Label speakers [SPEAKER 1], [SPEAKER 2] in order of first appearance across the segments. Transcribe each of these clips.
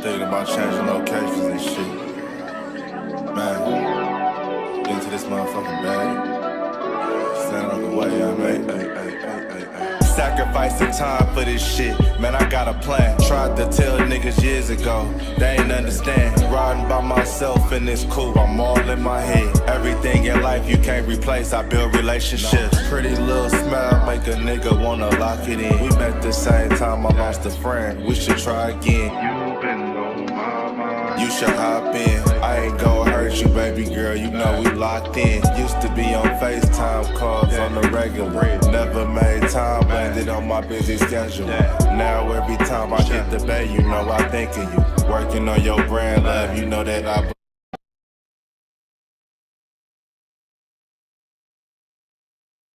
[SPEAKER 1] Thinking about changing locations and shit. Man, into this motherfucking bag. Stand on the way I made. Sacrificing time for this shit. Man, I got a plan. Tried to tell niggas years ago. They ain't understand. Riding by myself and it's cool. I'm all in my head. Everything in life you can't replace. I build relationships. Pretty little smile make a nigga wanna lock it in. We met the same time I lost a friend. We should try again. You been on my mind. You should hop in. I ain't gon' hurt you, baby girl. You know we locked in. Used to be on FaceTime calls on the regular. Never made time, landed on my busy schedule. Now every time I hit the bay, you know I think of you. Working on your brand, love, you know that I.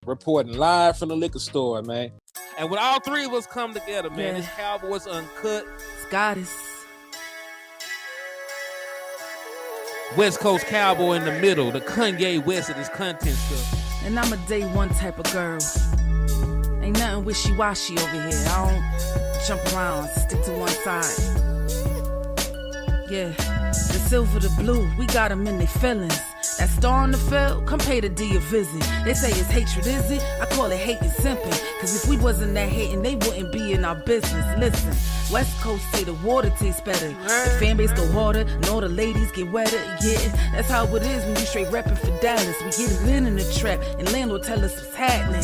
[SPEAKER 2] Reporting live from the liquor store, man. And when all three of us come together, man, it's Cowboys Uncut.
[SPEAKER 3] It's Goddess.
[SPEAKER 2] West Coast Cowboy in the middle, the Kanye West of this content stuff.
[SPEAKER 3] And I'm a day one type of girl. Ain't nothing wishy-washy over here. I don't jump around, stick to one side. Yeah, the silver, the blue, we got them in their feelings. That star on the field, come pay the D a visit. They say it's hatred, is it? I call it hate and simping. Cause if we wasn't that hating, they wouldn't be in our business. Listen, West Coast say the water tastes better. The fan base go harder, and all the ladies get wetter. Yeah, that's how it is when you straight reppin' for Dallas. We get it in the trap, and landlord tell us what's happening.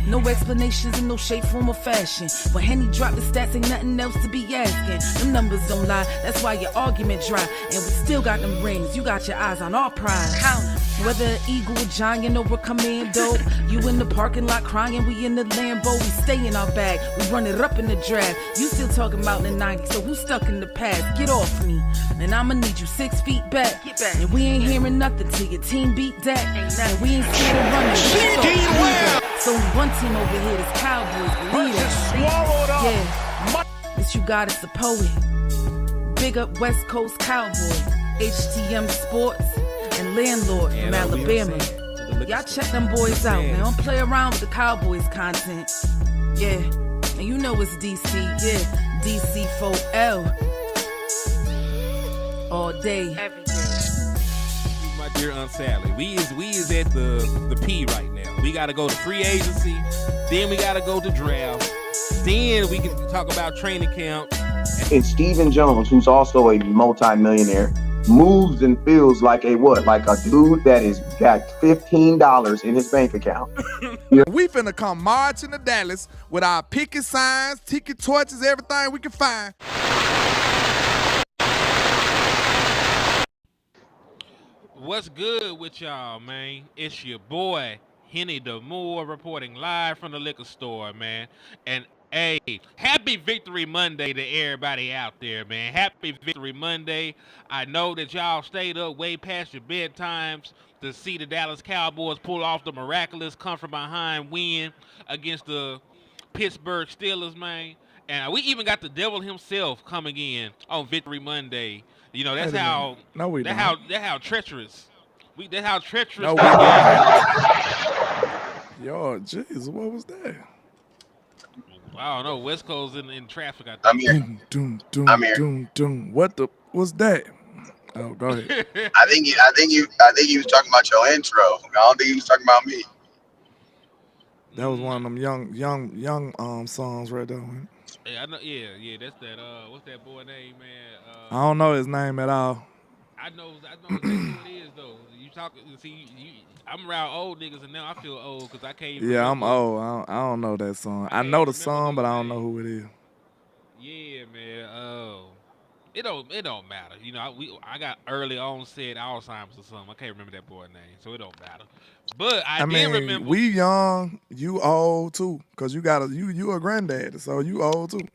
[SPEAKER 3] No explanations in no shape, form, or fashion. When Henny drop the stats, ain't nothing else to be asking. Them numbers don't lie, that's why your argument dry. And we still got them rings, you got your eyes on our prize. Whether an eagle, a giant, or a commando, you in the parking lot crying, we in the Lambo, we stay in our bag, we run it up in the draft. You still talking about the 90s, so who's stuck in the past? Get off me, and I'ma need you 6 feet back. And we ain't hearing nothing till your team beat that. And we ain't scared of running. So one team over here, this Cowboys, believe that. Yeah, it's you got us a poet. Big up West Coast Cowboys, HTM Sports, and Landlord from Alabama. Y'all check them boys out, man. Don't play around with the Cowboys content. Yeah, and you know it's DC, yeah, DC4L. All day. Every day.
[SPEAKER 2] My dear Aunt Sally, we is at the P right now. We gotta go to free agency, then we gotta go to draft, then we can talk about training camp.
[SPEAKER 4] And Stephen Jones, who's also a multi-millionaire, moves and feels like a what? Like a dude that is got $15 in his bank account.
[SPEAKER 5] We finna come marching to Dallas with our picket signs, ticket torches, everything we can find.
[SPEAKER 2] What's good with y'all, man? It's your boy, Henny DeMoore, reporting live from the liquor store, man. And hey, happy Victory Monday to everybody out there, man. Happy Victory Monday. I know that y'all stayed up way past your bedtimes to see the Dallas Cowboys pull off the miraculous come-from-behind win against the Pittsburgh Steelers, man. And we even got the devil himself coming in on Victory Monday. You know, that's how that's how treacherous. That's how treacherous.
[SPEAKER 5] No, we Yo, jeez, what was that?
[SPEAKER 2] I don't know. West Coast in traffic.
[SPEAKER 4] I'm here. I'm
[SPEAKER 5] here. What was that? Oh, go ahead.
[SPEAKER 4] I think he was talking about your intro. I don't think he was talking about me.
[SPEAKER 5] That was one of them young songs right there. Man.
[SPEAKER 2] Yeah, I know. Yeah, that's that. What's that boy name, man?
[SPEAKER 5] I don't know his name at all.
[SPEAKER 2] I know exactly who it is though. You talking? See, I'm around old niggas, and now I feel old because I can't. Even
[SPEAKER 5] I'm old. I don't know that song. I know the song, but I don't know who it is.
[SPEAKER 2] Yeah, man. It don't matter. You know, I got early onset Alzheimer's or something. I can't remember that boy name, so it don't matter. But I mean, remember.
[SPEAKER 5] We young, you old too, cause you a granddaddy, so you old too.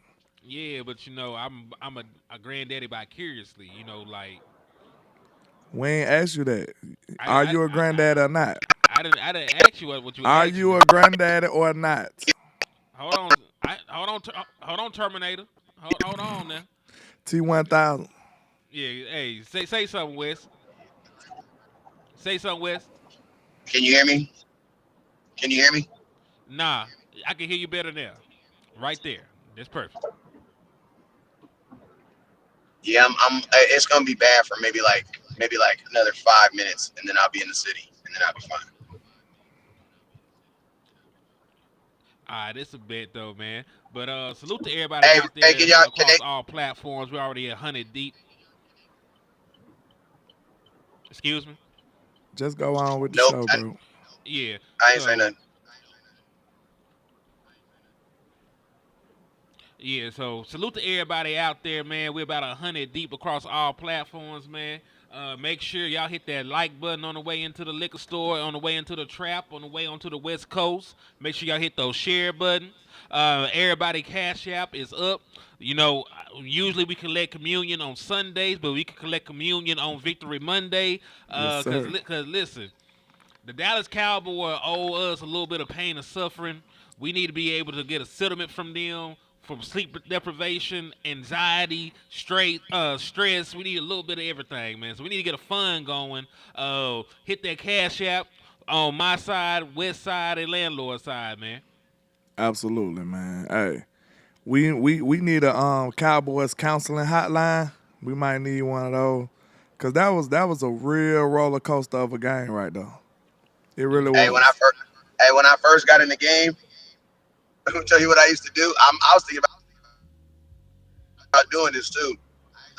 [SPEAKER 2] Yeah, but you know, I'm a granddaddy vicariously. You know, like.
[SPEAKER 5] We ain't asked you that. Are you a granddaddy or not?
[SPEAKER 2] I didn't ask you what you.
[SPEAKER 5] Are you a granddaddy or not?
[SPEAKER 2] Hold on, Terminator. Hold on now.
[SPEAKER 5] T1000.
[SPEAKER 2] Yeah, hey, say something, Wes. Say something, Wes.
[SPEAKER 6] Can you hear me? Can you hear me?
[SPEAKER 2] Nah, I can hear you better now. Right there. That's perfect.
[SPEAKER 6] Yeah, I'm. It's gonna be bad for maybe like another 5 minutes, and then I'll be in the city, and then I'll be fine.
[SPEAKER 2] All right, it's a bet though, man. But salute to everybody
[SPEAKER 6] Hey,
[SPEAKER 2] out
[SPEAKER 6] hey, can
[SPEAKER 2] there
[SPEAKER 6] y'all?
[SPEAKER 2] across all platforms. We're already 100 deep. Excuse me.
[SPEAKER 5] Just go on with the
[SPEAKER 6] Nope,
[SPEAKER 5] show, bro.
[SPEAKER 2] Yeah.
[SPEAKER 6] I ain't saying
[SPEAKER 2] So
[SPEAKER 6] nothing.
[SPEAKER 2] yeah. So salute to everybody out there, man. We're about 100 deep across all platforms, man. Make sure y'all hit that like button on the way into the liquor store, on the way into the trap, on the way onto the West Coast. Make sure y'all hit those share buttons. Everybody Cash App is up. You know, usually we collect communion on Sundays, but we can collect communion on Victory Monday.
[SPEAKER 5] Yes, sir.
[SPEAKER 2] Cause listen, the Dallas Cowboys owe us a little bit of pain and suffering. We need to be able to get a settlement from them from sleep deprivation, anxiety, stress. We need a little bit of everything, man. So we need to get a fund going. Hit that Cash App on my side, West side, and landlord side, man.
[SPEAKER 5] Absolutely, man. Hey, we need a Cowboys counseling hotline. We might need one of those. Cause that was a real roller coaster of a game right there. It really
[SPEAKER 6] Hey,
[SPEAKER 5] was.
[SPEAKER 6] when I first got in the game, let me tell you what I used to do. I was thinking about doing this too.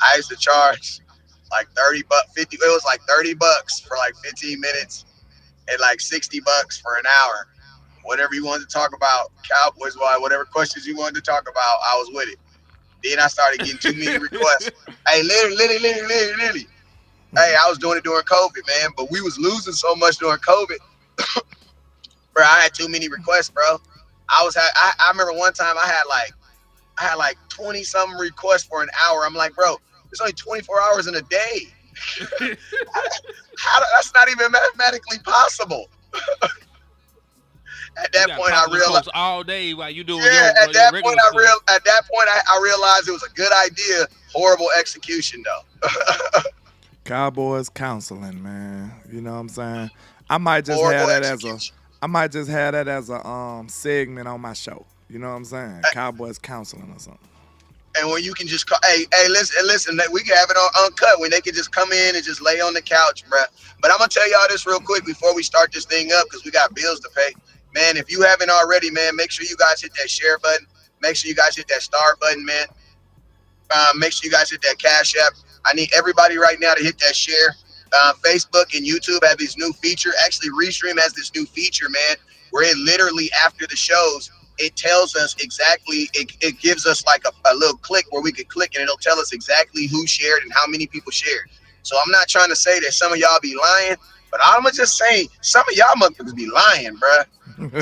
[SPEAKER 6] I used to charge like 30 bucks, 50. It was like $30 for like 15 minutes, and like $60 for an hour. Whatever you wanted to talk about, Cowboys, whatever questions you wanted to talk about, I was with it. Then I started getting too many requests. Hey, literally. Hey, I was doing it during COVID, man, but we was losing so much during COVID, bro. I had too many requests, bro. I remember one time I had like 20 something requests for an hour. I'm like, bro, there's only 24 hours in a day. That's not even mathematically possible. At that point, I realized
[SPEAKER 2] all day while you doing
[SPEAKER 6] at that point,
[SPEAKER 2] I
[SPEAKER 6] I realized it was a good idea. Horrible execution, though.
[SPEAKER 5] Cowboys counseling, man. You know what I'm saying? I might just
[SPEAKER 6] Horrible
[SPEAKER 5] have that
[SPEAKER 6] execution.
[SPEAKER 5] as a segment on my show. You know what I'm saying? Cowboys counseling or something.
[SPEAKER 6] And when you can just call, hey, listen, we can have it on UnCut when they can just come in and just lay on the couch, bro. But I'm gonna tell y'all this real quick before we start this thing up, because we got bills to pay. Man, if you haven't already, man, make sure you guys hit that share button. Make sure you guys hit that star button, man. Make sure you guys hit that Cash App. I need everybody right now to hit that share. Facebook and YouTube have this new feature. Actually, Restream has this new feature, man, where it literally after the shows, it tells us exactly, it gives us like a little click where we could click and it'll tell us exactly who shared and how many people shared. So I'm not trying to say that some of y'all be lying, but I'm going to just say some of y'all motherfuckers be lying, bruh.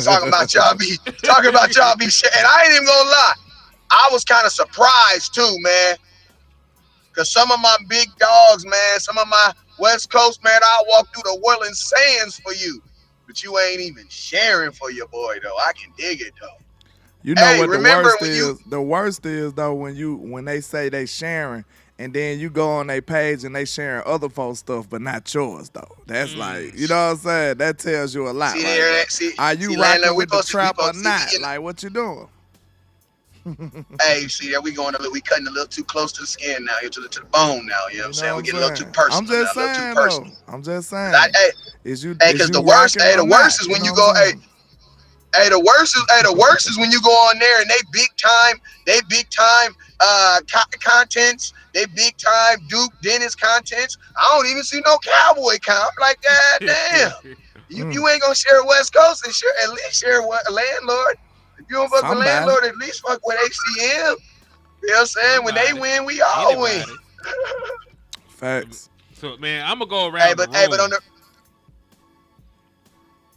[SPEAKER 6] Talking about y'all be sharing. And I ain't even going to lie. I was kind of surprised too, man. Because some of my big dogs, man, some of my West Coast, man, I'll walk through the Orleans sands for you. But you ain't even sharing for your boy, though. I can dig it, though.
[SPEAKER 5] You know what
[SPEAKER 6] remember
[SPEAKER 5] the worst is? The worst is, though, when they say they sharing, and then you go on their page and they sharing other folks' stuff, but not yours, though. That's like, you know what I'm saying? That tells you a lot. Are you rocking with the trap or not? Like, what you doing?
[SPEAKER 6] Hey, see that we cutting a little too close to the skin now, to the bone now. You know what I'm saying? We get a little too personal.
[SPEAKER 5] I'm just saying, though. I'm just saying.
[SPEAKER 6] Because the worst is when you go, the worst is when you go on there and they big time contents, they big time Duke Dennis contents. I don't even see no Cowboy count. I'm like, God damn. You ain't gonna share West Coast and at least share a landlord. If you don't fuck with landlord, at least fuck with HCM. You know what I'm saying? When they win, we all win.
[SPEAKER 5] Facts.
[SPEAKER 2] So man, I'm gonna go around the room.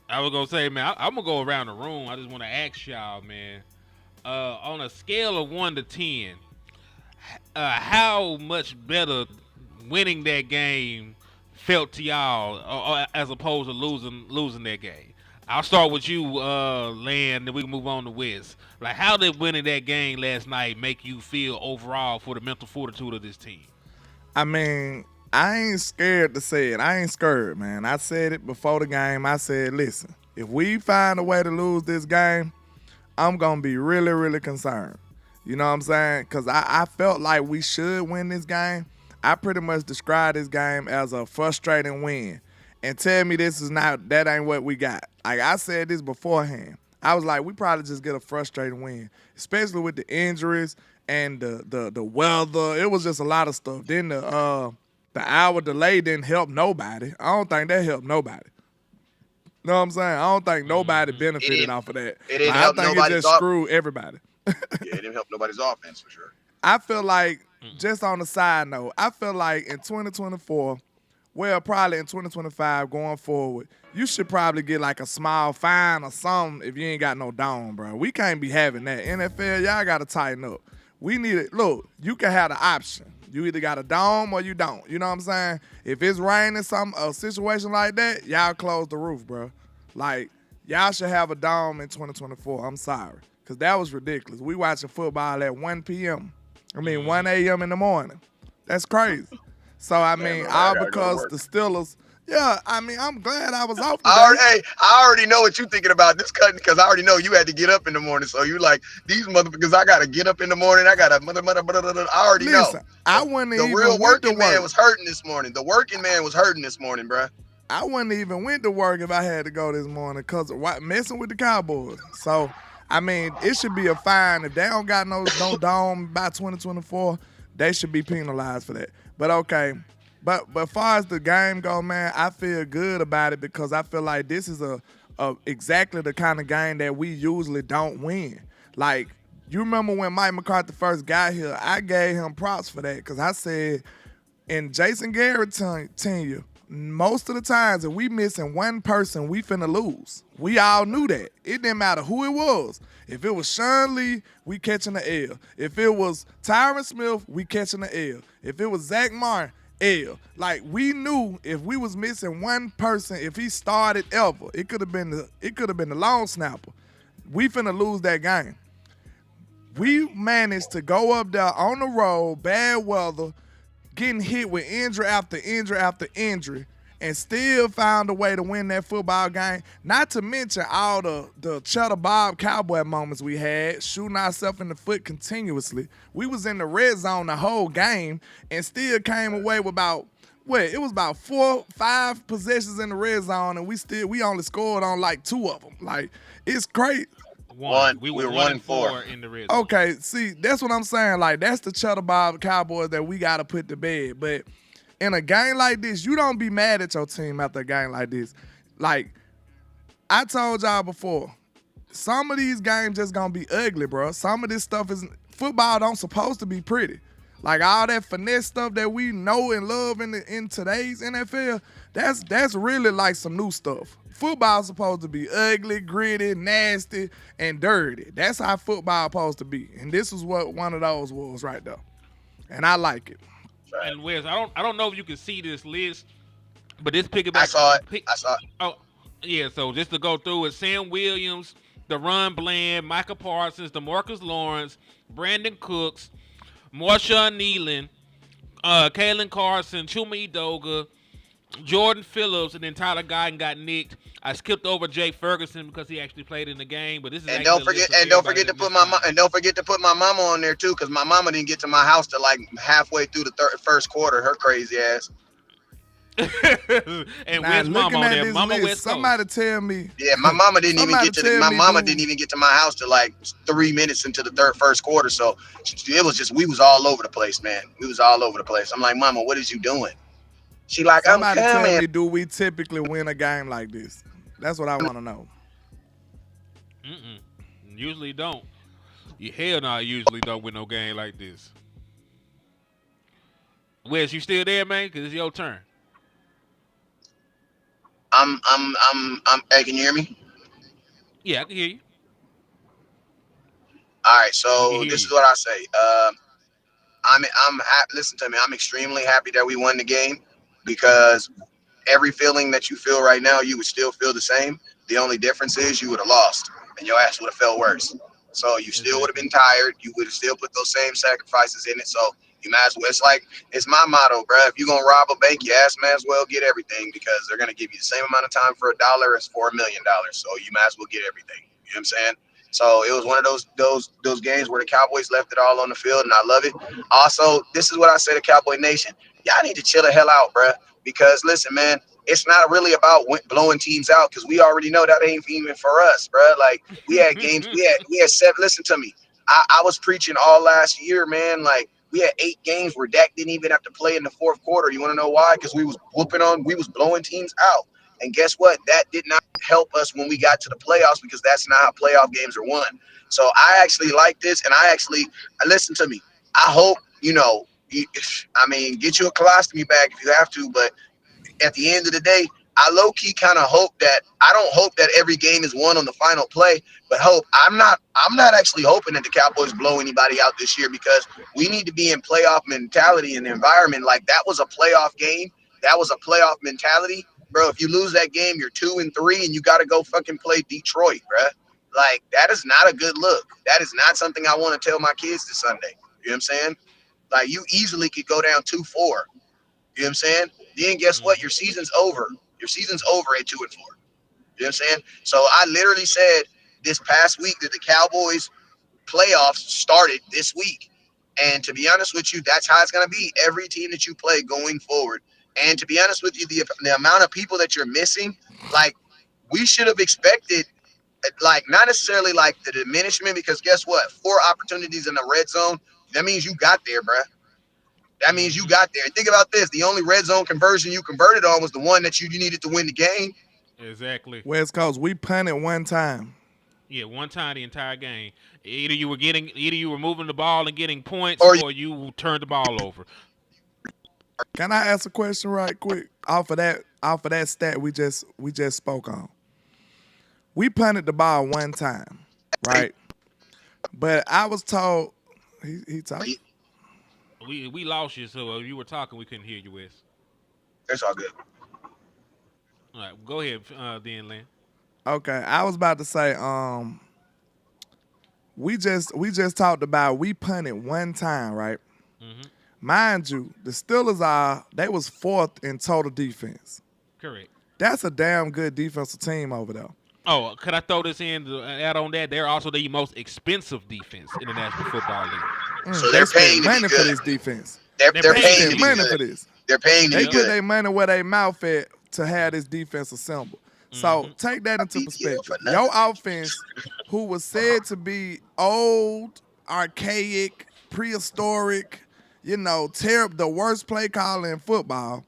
[SPEAKER 2] I was gonna say, man, I'm gonna go around the room. I just want to ask y'all, man, on a scale of 1 to 10, how much better winning that game felt to y'all, as opposed to losing that game? I'll start with you, Land, then we can move on to Wes. Like, how did winning that game last night make you feel overall for the mental fortitude of this team?
[SPEAKER 5] I mean, I ain't scared to say it. I ain't scared, man. I said it before the game. I said, listen, if we find a way to lose this game, I'm going to be really, really concerned. You know what I'm saying? Because I felt like we should win this game. I pretty much described this game as a frustrating win. And tell me that ain't what we got. Like I said this beforehand. I was like, we probably just get a frustrating win, especially with the injuries and the weather. It was just a lot of stuff. Then the hour delay didn't help nobody. I don't think that helped nobody. You know what I'm saying? I don't think nobody benefited off of that.
[SPEAKER 6] It didn't help nobody's
[SPEAKER 5] it just screwed everybody.
[SPEAKER 6] Yeah, it didn't help nobody's offense for sure.
[SPEAKER 5] I feel like, just on the side note, I feel like in 2024, well, probably in 2025 going forward, you should probably get like a small fine or something if you ain't got no dome, bro. We can't be having that. NFL, y'all got to tighten up. We need it. Look, you can have the option. You either got a dome or you don't. You know what I'm saying? If it's raining, a situation like that, y'all close the roof, bro. Like, y'all should have a dome in 2024. I'm sorry. Because that was ridiculous. We watching football at 1 p.m. 1 a.m. in the morning. That's crazy. So, all because the Steelers, I'm glad I was off today.
[SPEAKER 6] I already know what you're thinking about this cutting because I already know you had to get up in the morning. So you like, these motherfuckers, I got to get up in the morning. I got to I already know.
[SPEAKER 5] I wouldn't
[SPEAKER 6] the
[SPEAKER 5] even
[SPEAKER 6] real working man was hurting this morning. The working man was hurting this morning, bro.
[SPEAKER 5] I wouldn't even went to work if I had to go this morning because of messing with the Cowboys. So, it should be a fine. If they don't got no dome by 2024, they should be penalized for that. But okay. But as far as the game go, man, I feel good about it because I feel like this is a exactly the kind of game that we usually don't win. Like, you remember when Mike McCarthy first got here, I gave him props for that because I said, in Jason Garrett's tenure, most of the times if we missing one person, we finna lose. We all knew that. It didn't matter who it was. If it was Sean Lee, we catching the L. If it was Tyron Smith, we catching the L. If it was Zach Martin, L. Like, we knew if we was missing one person, if he started ever, it could have been the long snapper. We finna lose that game. We managed to go up there on the road, bad weather, getting hit with injury after injury after injury, and still found a way to win that football game. Not to mention all the Cheddar Bob Cowboy moments we had, shooting ourselves in the foot continuously. We was in the red zone the whole game and still came away with about 4-5 possessions in the red zone, and we only scored on like 2 of them. Like, it's great.
[SPEAKER 2] We were 1-4 in the red zone.
[SPEAKER 5] Okay, see, that's what I'm saying. Like, that's the Cheddar Bob Cowboys that we got to put to bed. But in a game like this, you don't be mad at your team after a game like this. Like, I told y'all before, some of these games just going to be ugly, bro. Some of this stuff football don't supposed to be pretty. Like, all that finesse stuff that we know and love in today's NFL, that's really like some new stuff. Football's supposed to be ugly, gritty, nasty, and dirty. That's how football supposed to be. And this is what one of those was right there. And I like it.
[SPEAKER 2] And Wes, I don't know if you can see this list, but this piggyback.
[SPEAKER 6] I saw it.
[SPEAKER 2] Oh, yeah. So just to go through it: Sam Williams, Deron Bland, Micah Parsons, DeMarcus Lawrence, Brandon Cooks, Marshawn Nealon, Kalen Carson, Chuma Edoga, Jordan Phillips, and then Tyler Guyton got nicked. I skipped over Jake Ferguson because he actually played in the game, but this is
[SPEAKER 6] don't forget to put my mama on there too, because my mama didn't get to my house till like halfway through the first quarter. Her crazy ass.
[SPEAKER 2] And where's mama on there? Mama West Coast.
[SPEAKER 5] Somebody tell me.
[SPEAKER 6] Yeah, my mama didn't even get to my house till like 3 minutes into the first quarter. So it was just, we was all over the place, man. We was all over the place. I'm like, Mama, what is you doing? She like,
[SPEAKER 5] somebody
[SPEAKER 6] I'm coming.
[SPEAKER 5] Tell me, do we typically win a game like this? That's what I want to know.
[SPEAKER 2] Usually don't. You hell no, usually don't win no game like this. Wes, you still there, man? Cause it's your turn.
[SPEAKER 6] Hey, can you hear me?
[SPEAKER 2] Yeah, I can hear you.
[SPEAKER 6] All right, so this is what I say. Listen to me. I'm extremely happy that we won the game because every feeling that you feel right now, you would still feel the same. The only difference is you would have lost and your ass would have felt worse. So you still would have been tired. You would have still put those same sacrifices in it. So You might as well. It's my motto, bro. If you're gonna rob a bank, you might as well get everything because they're gonna give you the same amount of time for $1 as for $1 million. So you might as well get everything. You know what I'm saying? So it was one of those games where the Cowboys left it all on the field, and I love it. Also, this is what I say to Cowboy Nation: y'all need to chill the hell out, bro. Because listen, man, it's not really about blowing teams out because we already know that ain't even for us, bro. Like we had games, we had seven. Listen to me. I was preaching all last year, man. Like we had 8 games where Dak didn't even have to play in the fourth quarter. You want to know why? Because we was blowing teams out. And guess what? That did not help us when we got to the playoffs because that's not how playoff games are won. So I actually like this, and listen to me. I hope I mean, get you a colostomy bag if you have to, but at the end of the day, I low key kind of hope that I don't hope that every game is won on the final play, but I'm not actually hoping that the Cowboys blow anybody out this year because we need to be in playoff mentality and environment. Like that was a playoff game. That was a playoff mentality. Bro, if you lose that game, you're 2-3 and you got to go fucking play Detroit, bro. Like that is not a good look. That is not something I want to tell my kids this Sunday. You know what I'm saying? Like you easily could go down 2-4. You know what I'm saying? Then guess what? Your season's over. Your season's over at 2-4. You know what I'm saying? So I literally said this past week that the Cowboys playoffs started this week. And to be honest with you, that's how it's going to be. Every team that you play going forward. And to be honest with you, the amount of people that you're missing, like we should have expected, like not necessarily like the diminishment, because guess what? 4 opportunities in the red zone. That means you got there, bro. That means you got there. And think about this. The only red zone conversion you converted on was the one that you needed to win the game.
[SPEAKER 2] Exactly.
[SPEAKER 5] West Coast, we punted one time.
[SPEAKER 2] Yeah, one time the entire game. Either you were moving the ball and getting points, or you turned the ball over.
[SPEAKER 5] Can I ask a question right quick? Off of that stat we just spoke on. We punted the ball one time, right? But I was told he talking.
[SPEAKER 2] We lost you, so you were talking. We couldn't hear you, Wes.
[SPEAKER 6] That's all good.
[SPEAKER 2] All right, go ahead, then, Lynn.
[SPEAKER 5] Okay, I was about to say, we just talked about we punted one time, right?
[SPEAKER 2] Mm-hmm.
[SPEAKER 5] Mind you, the Steelers they was 4th in total defense.
[SPEAKER 2] Correct.
[SPEAKER 5] That's a damn good defensive team over there.
[SPEAKER 2] Oh, could I throw this in to add on that? They're also the most expensive defense in the National Football League.
[SPEAKER 6] So they're paying
[SPEAKER 5] money for this defense.
[SPEAKER 6] They're paying
[SPEAKER 5] to be money for this.
[SPEAKER 6] They're paying to be
[SPEAKER 5] good.
[SPEAKER 6] good.
[SPEAKER 5] They put their money where their mouth at to have this defense assembled. So take that into perspective. Your offense, who was said to be old, archaic, prehistoric, terrible, the worst play caller in football,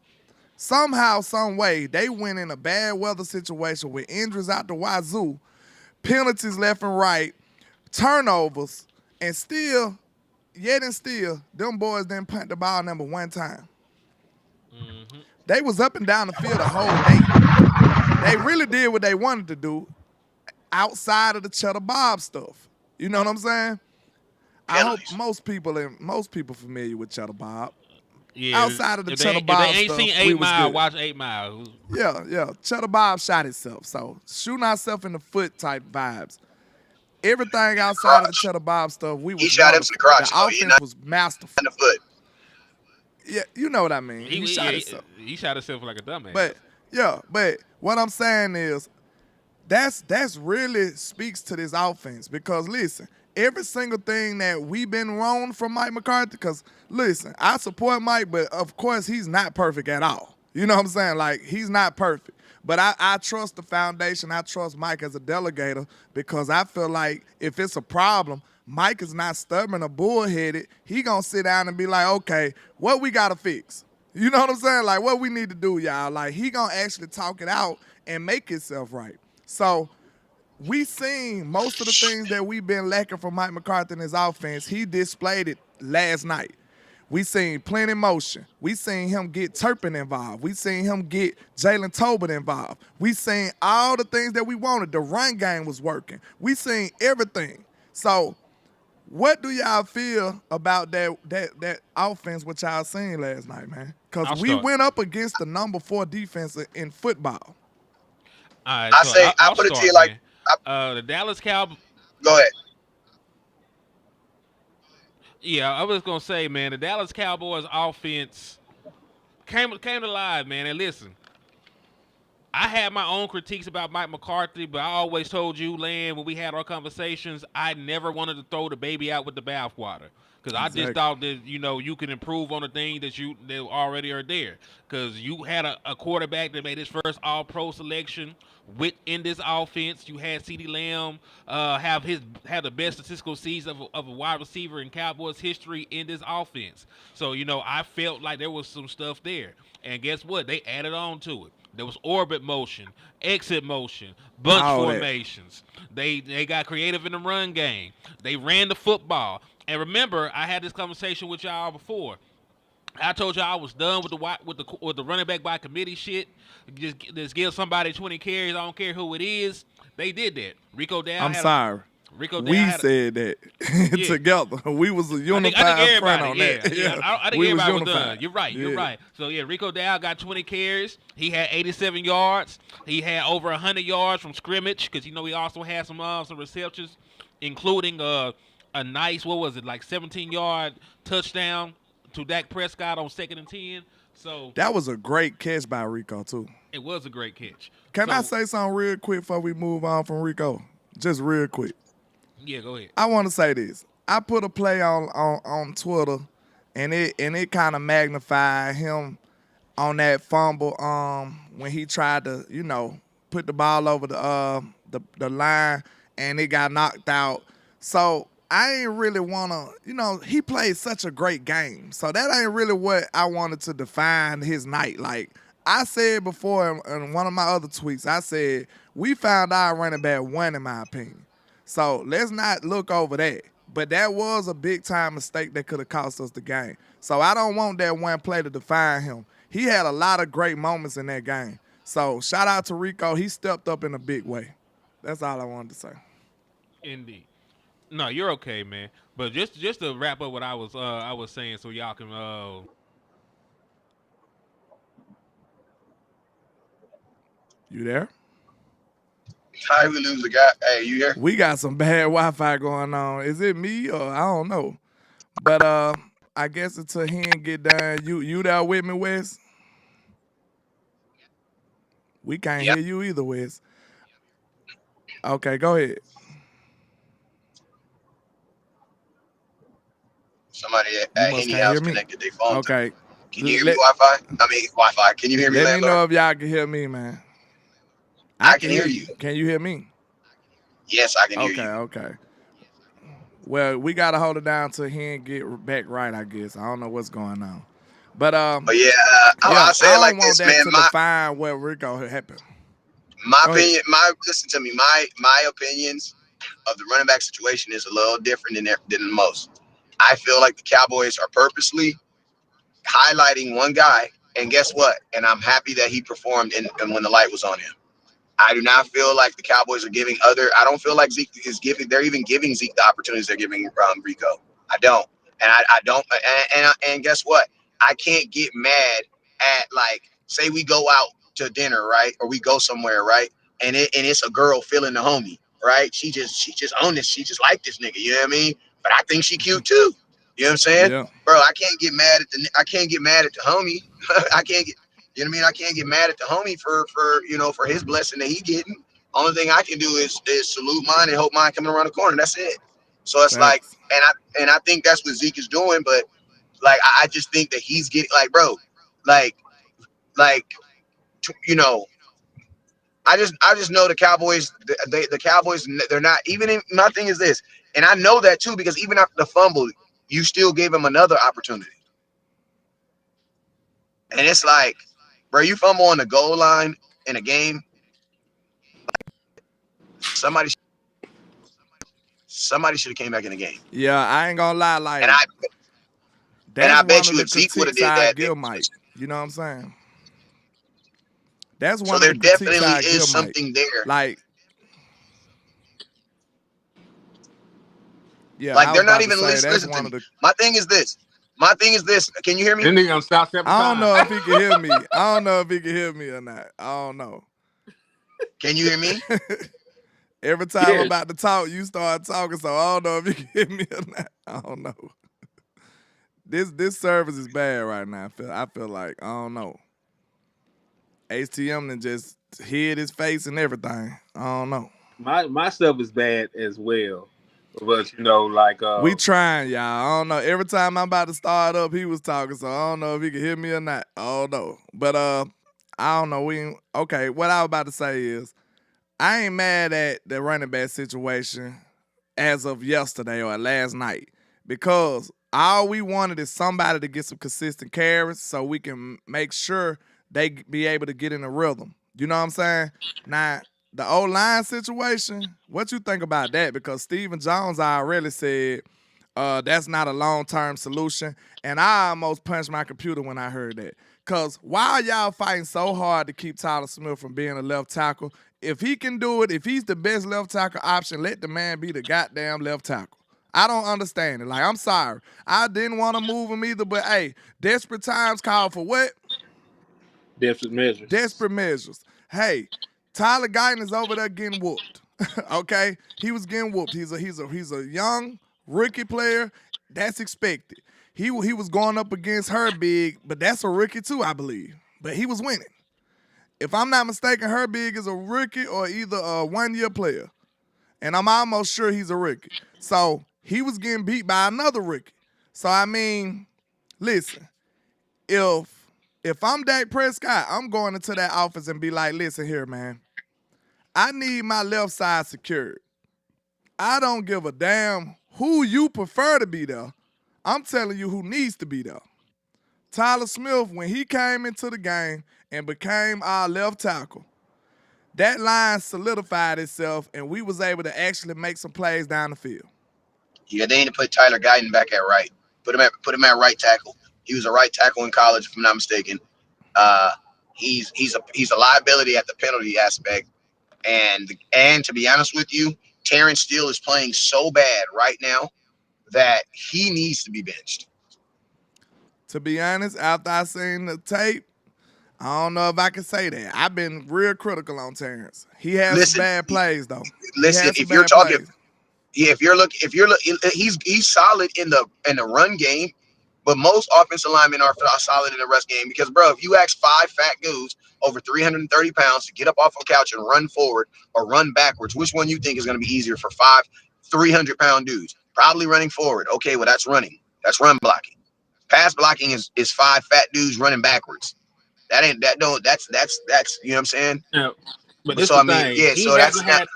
[SPEAKER 5] somehow, some way, they went in a bad weather situation with injuries out the wazoo, penalties left and right, turnovers, and still, them boys didn't punt the ball number one time. Mm-hmm. They was up and down the field the whole day. They really did what they wanted to do outside of the Cheddar Bob stuff. You know what I'm saying? I hope most people familiar with Cheddar Bob.
[SPEAKER 2] Yeah,
[SPEAKER 5] outside of the Cheddar Bob
[SPEAKER 2] stuff. If they ain't seen 8 Mile, watch 8 Mile.
[SPEAKER 5] Yeah. Cheddar Bob shot itself. So shooting ourselves in the foot type vibes. Everything outside of the Cheddar Bob stuff, he
[SPEAKER 6] shot him in the crotch.
[SPEAKER 5] The offense was masterful.
[SPEAKER 6] In the foot.
[SPEAKER 5] Yeah, you know what I mean. He shot himself.
[SPEAKER 2] He shot himself like a dumbass.
[SPEAKER 5] But what I'm saying is that's really speaks to this offense because listen, every single thing that we've been wrong from Mike McCarthy, because listen, I support Mike, but of course he's not perfect at all. You know what I'm saying? Like, he's not perfect. But I trust the foundation. I trust Mike as a delegator because I feel like if it's a problem, Mike is not stubborn or bullheaded. He gonna sit down and be like, okay, what we gotta fix? You know what I'm saying? Like, what we need to do, y'all. Like, he gonna actually talk it out and make itself right. So we seen most of the things that we've been lacking from Mike McCarthy in his offense. He displayed it last night. We seen plenty motion. We seen him get Turpin involved. We seen him get Jalen Tobin involved. We seen all the things that we wanted. The run game was working. We seen everything. So what do y'all feel about that offense what y'all seen last night, man? Because we went up against the number 4 defense in football.
[SPEAKER 2] Right,
[SPEAKER 6] I'll put it to you like
[SPEAKER 2] the Dallas Cowboys.
[SPEAKER 6] Go ahead.
[SPEAKER 2] Yeah, I was gonna say, man, the Dallas Cowboys offense came to life, man. And listen, I had my own critiques about Mike McCarthy, but I always told you, Land, when we had our conversations, I never wanted to throw the baby out with the bathwater. Because I just
[SPEAKER 5] Exactly.
[SPEAKER 2] thought that, you could improve on the things that already are there. Because you had a quarterback that made his first all pro selection within this offense. You had CeeDee Lamb have the best statistical season of a wide receiver in Cowboys history in this offense. So, I felt like there was some stuff there. And guess what? They added on to it. There was orbit motion, exit motion, bunch
[SPEAKER 5] All that.
[SPEAKER 2] formations. They got creative in the run game. They ran the football. And remember, I had this conversation with y'all before. I told y'all I was done with the running back by committee shit. Just give somebody 20 carries. I don't care who it is. They did that.
[SPEAKER 5] I'm sorry. We said that
[SPEAKER 2] Yeah.
[SPEAKER 5] together. We was a
[SPEAKER 2] I think
[SPEAKER 5] unified front on
[SPEAKER 2] everybody,
[SPEAKER 5] that.
[SPEAKER 2] yeah. I think
[SPEAKER 5] we was
[SPEAKER 2] everybody was
[SPEAKER 5] unified.
[SPEAKER 2] done. You're right. So yeah, Rico Dow got 20 carries. He had 87 yards. He had over 100 yards from scrimmage because he also had some receptions, including a nice, what was it, like 17-yard touchdown to Dak Prescott on 2nd and 10. So
[SPEAKER 5] That was a great catch by Rico too.
[SPEAKER 2] it was a great catch.
[SPEAKER 5] Can I say something real quick before we move on from Rico? Just real quick.
[SPEAKER 2] Yeah, go ahead.
[SPEAKER 5] I want to say this. I put a play on Twitter, and it kind of magnified him on that fumble when he tried to put the ball over the line and it got knocked out. So I ain't really wanna he played such a great game. So that ain't really what I wanted to define his night. Like I said before in one of my other tweets, I said we found our running back one in my opinion. So let's not look over that. But that was a big-time mistake that could have cost us the game. So I don't want that one play to define him. He had a lot of great moments in that game. So shout out to Rico. He stepped up in a big way. That's all I wanted to say.
[SPEAKER 2] Indeed. No, you're okay, man. But just to wrap up what I was saying, so y'all can
[SPEAKER 5] You there?
[SPEAKER 6] How did we lose the guy? Hey, you here?
[SPEAKER 5] We got some bad Wi-Fi going on. Is it me or I don't know? But I guess until he ain't get done, you there with me, Wes? We can't hear you either, Wes. Okay, go ahead.
[SPEAKER 6] Somebody
[SPEAKER 5] You
[SPEAKER 6] at
[SPEAKER 5] must
[SPEAKER 6] Henny
[SPEAKER 5] can't
[SPEAKER 6] House
[SPEAKER 5] hear me.
[SPEAKER 6] connected their phone.
[SPEAKER 5] Okay.
[SPEAKER 6] Can you hear me, Wi-Fi? Wi-Fi. Can you hear me,
[SPEAKER 5] Let me
[SPEAKER 6] landlord?
[SPEAKER 5] know if y'all can hear me, man.
[SPEAKER 6] I can hear you.
[SPEAKER 5] Can you hear me?
[SPEAKER 6] Yes, I can hear you.
[SPEAKER 5] Okay. Well, we gotta hold it down till he ain't get back right, I guess. I don't know what's going on. But
[SPEAKER 6] yeah, I'll say it like this, man.
[SPEAKER 5] I don't want that to define what Rico happened.
[SPEAKER 6] My opinion, listen to me. My opinions of the running back situation is a little different than most. I feel like the Cowboys are purposely highlighting one guy, and guess what? And I'm happy that he performed and when the light was on him. I do not feel like the Cowboys are giving I don't feel like Zeke is giving. They're even giving Zeke the opportunities they're giving Rico. I don't, and I don't. And guess what? I can't get mad at, like, say we go out to dinner, right, or we go somewhere, right, and it's a girl feeling the homie, right? She just own this. She just like this nigga. You know what I mean? But I think she cute too. You know what I'm saying?
[SPEAKER 5] Yeah.
[SPEAKER 6] Bro, I can't get mad at the homie. I can't get. You know what I mean? I can't get mad at the homie for his blessing that he getting. Only thing I can do is salute mine and hope mine coming around the corner. That's it. So it's like, and I think that's what Zeke is doing. But like, I just think that he's getting, like, bro, like, I just know the Cowboys. The Cowboys, they're not even. My thing is this, and I know that too, because even after the fumble, you still gave him another opportunity. And it's like, bro, you fumble on the goal line in a game. Somebody should have came back in the game.
[SPEAKER 5] Yeah, I ain't gonna lie, like,
[SPEAKER 6] and I bet you if Zeke would have did that,
[SPEAKER 5] Mike. You know what I'm saying? That's one
[SPEAKER 6] so
[SPEAKER 5] of
[SPEAKER 6] there
[SPEAKER 5] the
[SPEAKER 6] definitely
[SPEAKER 5] critiques I
[SPEAKER 6] is
[SPEAKER 5] give
[SPEAKER 6] something
[SPEAKER 5] Mike.
[SPEAKER 6] there.
[SPEAKER 5] Like, yeah,
[SPEAKER 6] like they're not even listening to me. My thing is this. Can you hear me?
[SPEAKER 5] I don't know if he can hear me. I don't know if he can hear me or not. I don't know.
[SPEAKER 6] Can you hear me?
[SPEAKER 5] Every time I'm about to talk, you start talking, so I don't know if you can hear me or not. I don't know. This service is bad right now. I feel like I don't know. HTM then just hid his face and everything. I don't know.
[SPEAKER 7] My stuff is bad as well, but you know, like
[SPEAKER 5] we trying, y'all. I don't know. Every time I'm about to start up, he was talking, so I don't know if he can hear me or not. I don't know. But I don't know. Okay. What I was about to say is, I ain't mad at the running back situation as of yesterday or last night, because all we wanted is somebody to get some consistent carries so we can make sure they be able to get in a rhythm. You know what I'm saying? Now, the O-line situation, what you think about that? Because Stephen Jones already said that's not a long-term solution, and I almost punched my computer when I heard that. Because why are y'all fighting so hard to keep Tyler Smith from being a left tackle? If he can do it, if he's the best left tackle option, let the man be the goddamn left tackle. I don't understand it. Like, I'm sorry. I didn't want to move him either, but hey, desperate times call for what?
[SPEAKER 7] Desperate measures.
[SPEAKER 5] Desperate measures. Hey, Tyler Guyton is over there getting whooped. Okay? He was getting whooped. He's a young rookie player. That's expected. He was going up against Herbig, but that's a rookie too, I believe. But he was winning. If I'm not mistaken, Herbig is a rookie or either a one-year player. And I'm almost sure he's a rookie. So he was getting beat by another rookie. So, I mean, listen, if I'm Dak Prescott, I'm going into that office and be like, listen here, man. I need my left side secured. I don't give a damn who you prefer to be there. I'm telling you who needs to be there. Tyler Smith, when he came into the game and became our left tackle, that line solidified itself, and we was able to actually make some plays down the field.
[SPEAKER 6] Yeah, they need to put Tyler Guyton back at right. Put him at right tackle. He was a right tackle in college, if I'm not mistaken. He's a liability at the penalty aspect, and to be honest with you, Terrence Steele is playing so bad right now that he needs to be benched.
[SPEAKER 5] To be honest, after I seen the tape, I don't know if I can say that. I've been real critical on Terrence. He has some bad plays though.
[SPEAKER 6] Listen, if you're talking, if you're looking, he's solid in the run game, but most offensive linemen are solid in the run game because, bro, if you ask 5 fat dudes over 330 pounds to get up off a couch and run forward or run backwards, which one you think is going to be easier for 5 300-pound dudes? Probably running forward. Okay, well that's running. That's run blocking. Pass blocking is 5 fat dudes running backwards. That's you know what I'm saying?
[SPEAKER 7] Yeah, but this
[SPEAKER 6] so
[SPEAKER 7] is the thing.
[SPEAKER 6] Yeah,
[SPEAKER 7] he
[SPEAKER 6] so
[SPEAKER 7] hasn't
[SPEAKER 6] that's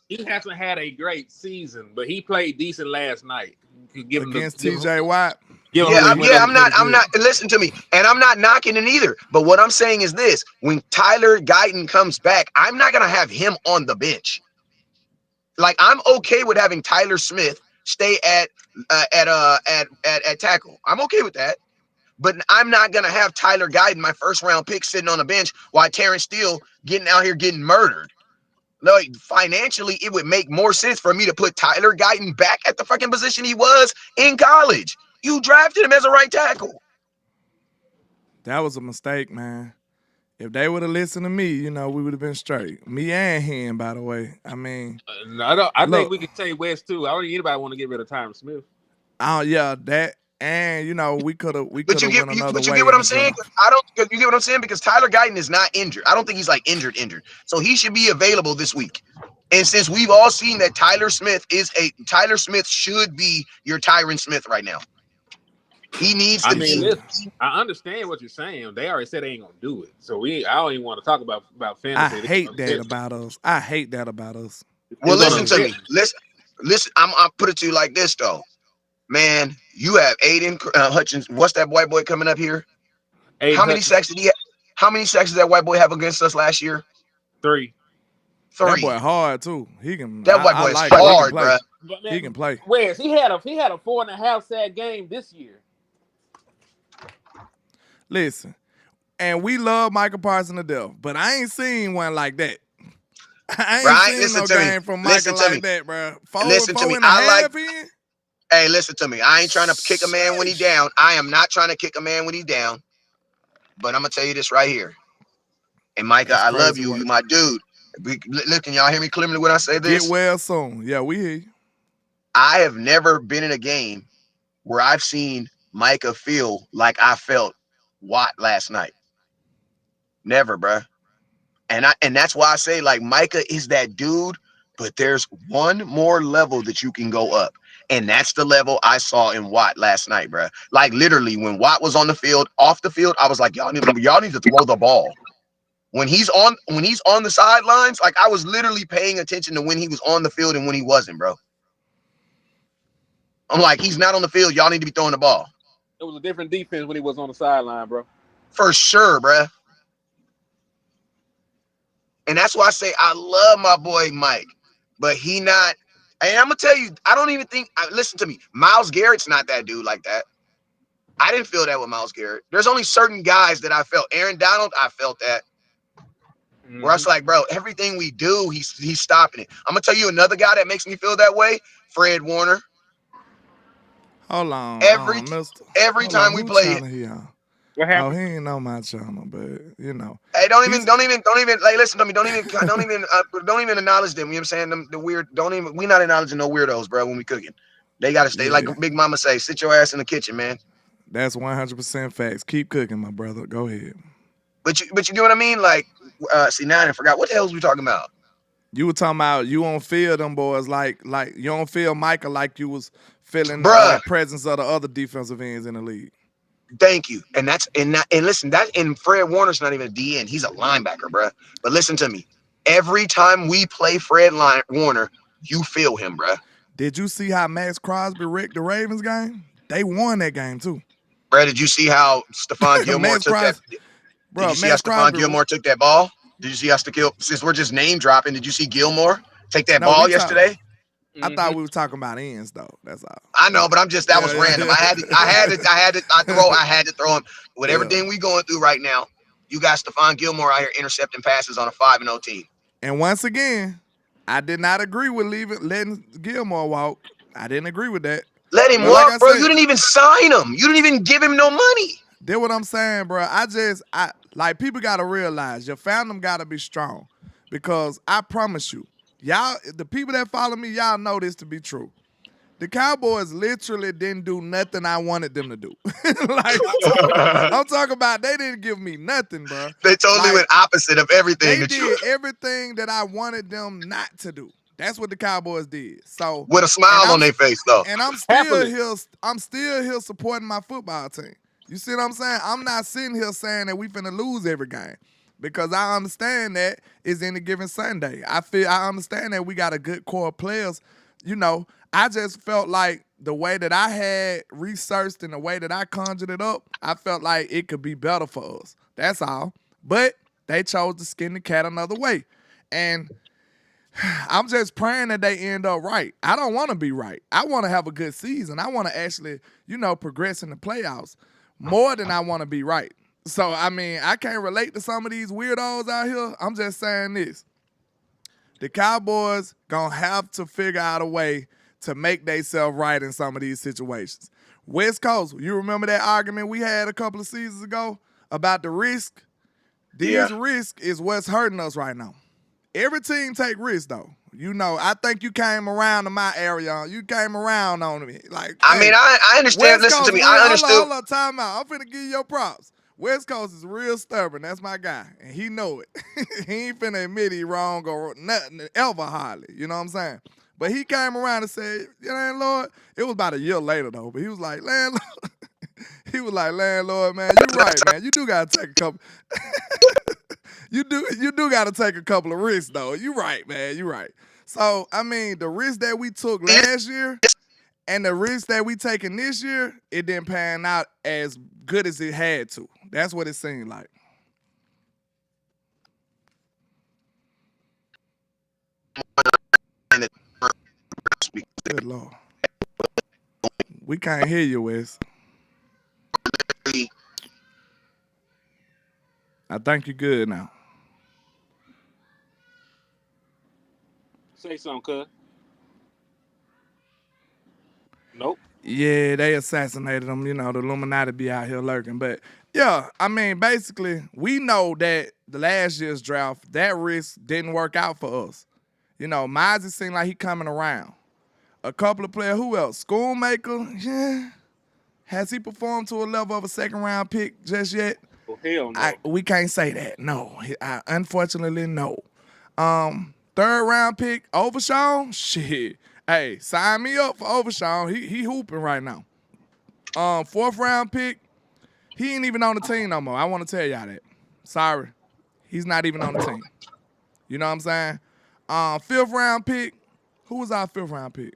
[SPEAKER 7] he hasn't had a great season, but he played decent last night.
[SPEAKER 5] Against TJ Watt.
[SPEAKER 6] I'm not. Listen to me, and I'm not knocking it either. But what I'm saying is this: when Tyler Guyton comes back, I'm not gonna have him on the bench. Like, I'm okay with having Tyler Smith stay at tackle. I'm okay with that. But I'm not gonna have Tyler Guyton, my first round pick, sitting on the bench while Terrence Steele getting murdered. Like, financially, it would make more sense for me to put Tyler Guyton back at the fucking position he was in college. You drafted him as a right tackle.
[SPEAKER 5] That was a mistake, man. If they would have listened to me, you know, we would have been straight. Me and him, by the way. I mean,
[SPEAKER 7] I think we could say West too. I don't think anybody want to get rid of Tyron Smith.
[SPEAKER 5] Oh yeah, that. And you know, we could have went another way.
[SPEAKER 6] But you get what I'm saying? You get what I'm saying? Because Tyler Guyton is not injured. I don't think he's like injured. So he should be available this week. And since we've all seen that Tyler Smith should be your Tyron Smith right now. He needs to be.
[SPEAKER 7] Listen, I understand what you're saying. They already said they ain't gonna do it. So I don't even want to talk about fantasy.
[SPEAKER 5] I hate that about us.
[SPEAKER 6] Well, listen to me. Listen. I'll put it to you like this though. Man, you have Aiden Hutchins. What's that white boy coming up here? How many sacks did he have? How many sacks did that white boy have against us last year?
[SPEAKER 7] 3.
[SPEAKER 5] That boy hard too. He can.
[SPEAKER 6] That white boy is hard, bro.
[SPEAKER 5] He can play.
[SPEAKER 7] Wes, he had a 4.5 sack game this year.
[SPEAKER 5] Listen, and we love Michael Parsons to death, but I ain't seen one like that. I ain't seen no game from Michael like that, bro.
[SPEAKER 6] Listen to me. Hey, listen to me. I ain't trying to kick a man when he's down. I am not trying to kick a man when he's down. But I'm going to tell you this right here. And Micah, I love you. You my dude. Listen, y'all hear me clearly when I say this?
[SPEAKER 5] Get well soon. Yeah, we hear you.
[SPEAKER 6] I have never been in a game where I've seen Micah feel like I felt Watt last night. Never, bruh. And that's why I say like Micah is that dude, but there's one more level that you can go up. And that's the level I saw in Watt last night, bruh. Like literally when Watt was on the field, off the field, I was like, y'all need to throw the ball. When he's on the sidelines, like I was literally paying attention to when he was on the field and when he wasn't, bro. I'm like, he's not on the field. Y'all need to be throwing the ball.
[SPEAKER 7] It was a different defense when he was on the sideline, bro.
[SPEAKER 6] For sure, bruh. And that's why I say I love my boy Mike, but he not. And I'm gonna tell you, I don't even think. Listen to me, Myles Garrett's not that dude like that. I didn't feel that with Myles Garrett. There's only certain guys that I felt. Aaron Donald, I felt that. Where I was like, bro, everything we do, he's stopping it. I'm gonna tell you another guy that makes me feel that way, Fred Warner.
[SPEAKER 5] Hold on,
[SPEAKER 6] every time we play.
[SPEAKER 7] What happened?
[SPEAKER 5] Oh, he ain't on my channel, but you know.
[SPEAKER 6] Hey, don't even like listen to me. Don't even acknowledge them. You know what I'm saying? The weird. Don't even. We not acknowledging no weirdos, bro. When we cooking, they gotta stay like Big Mama say. Sit your ass in the kitchen, man.
[SPEAKER 5] That's 100% facts. Keep cooking, my brother. Go ahead.
[SPEAKER 6] But you get what I mean? Like, see now I forgot what the hell was we talking about.
[SPEAKER 5] You were talking about you don't feel them boys like you don't feel Micah like you was feeling the presence of the other defensive ends in the league.
[SPEAKER 6] Thank you. And listen, Fred Warner's not even a DN. He's a linebacker, bro. But listen to me. Every time we play Fred Warner, you feel him, bro.
[SPEAKER 5] Did you see how Max Crosby wrecked the Ravens game? They won that game too.
[SPEAKER 6] Bro, did you see how Stephon Gilmore took that? Did you see how Stephon Gilmore took that ball? Did you see how since we're just name dropping, did you see Gilmore take that ball yesterday?
[SPEAKER 5] I thought we were talking about ends though. That's all.
[SPEAKER 6] I know, but I'm just that was random. I had to throw him. With everything we going through right now, you got Stephon Gilmore out here intercepting passes on a 5-0 team.
[SPEAKER 5] And once again, I did not agree with letting Gilmore walk. I didn't agree with that.
[SPEAKER 6] Let him walk, bro. You didn't even sign him. You didn't even give him no money.
[SPEAKER 5] That's what I'm saying, bro. I like people gotta realize your fandom gotta be strong. Because I promise you, y'all, the people that follow me, y'all know this to be true. The Cowboys literally didn't do nothing I wanted them to do. Like I'm talking about they didn't give me nothing, bro.
[SPEAKER 6] They totally went opposite of everything.
[SPEAKER 5] They did everything that I wanted them not to do. That's what the Cowboys did. So
[SPEAKER 6] with a smile on their face, though.
[SPEAKER 5] And I'm still here. I'm still here supporting my football team. You see what I'm saying? I'm not sitting here saying that we finna lose every game. Because I understand that it's any given Sunday. I understand that we got a good core of players. You know, I just felt like the way that I had researched and the way that I conjured it up, I felt like it could be better for us. That's all. But they chose to skin the cat another way. And I'm just praying that they end up right. I don't want to be right. I want to have a good season. I want to actually, progress in the playoffs more than I want to be right. So, I mean, I can't relate to some of these weirdos out here. I'm just saying this. The Cowboys going to have to figure out a way to make themselves right in some of these situations. West Coast, you remember that argument we had a couple of seasons ago about the risk? These risks is what's hurting us right now. Every team take risks, though. I think you came around to my area. You came around on me. Like,
[SPEAKER 6] I mean, I understand. Listen to me. I understood.
[SPEAKER 5] Hold on, time out. I'm finna give you your props. West Coast is real stubborn. That's my guy. And he know it. He ain't finna admit he wrong or nothing ever hardly. You know what I'm saying? But he came around and said, landlord, it was about a year later though, but he was like, landlord, landlord, man, you right, man. You do gotta take a couple you do gotta take a couple of risks though. You right, man. You right. So, I mean, the risk that we took last year and the risk that we taking this year, it didn't pan out as good as it had to. That's what it seemed like. Good Lord. We can't hear you, Wes. I think you're good now.
[SPEAKER 7] Say something, cuz. Nope.
[SPEAKER 5] Yeah, they assassinated him. The Illuminati be out here lurking. But, yeah, I mean, basically, we know that the last year's draft, that risk didn't work out for us. Mozzie seemed like he coming around. A couple of players, who else? Schoolmaker, yeah. Has he performed to a level of a second round pick just yet?
[SPEAKER 7] Well, hell no.
[SPEAKER 5] We can't say that. No, unfortunately, no. Third round pick, Overshawn. Shit. Hey, sign me up for Overshawn. He hooping right now. Fourth round pick, he ain't even on the team no more. I want to tell y'all that. Sorry, he's not even on the team. You know what I'm saying? Fifth round pick, who was our fifth round pick?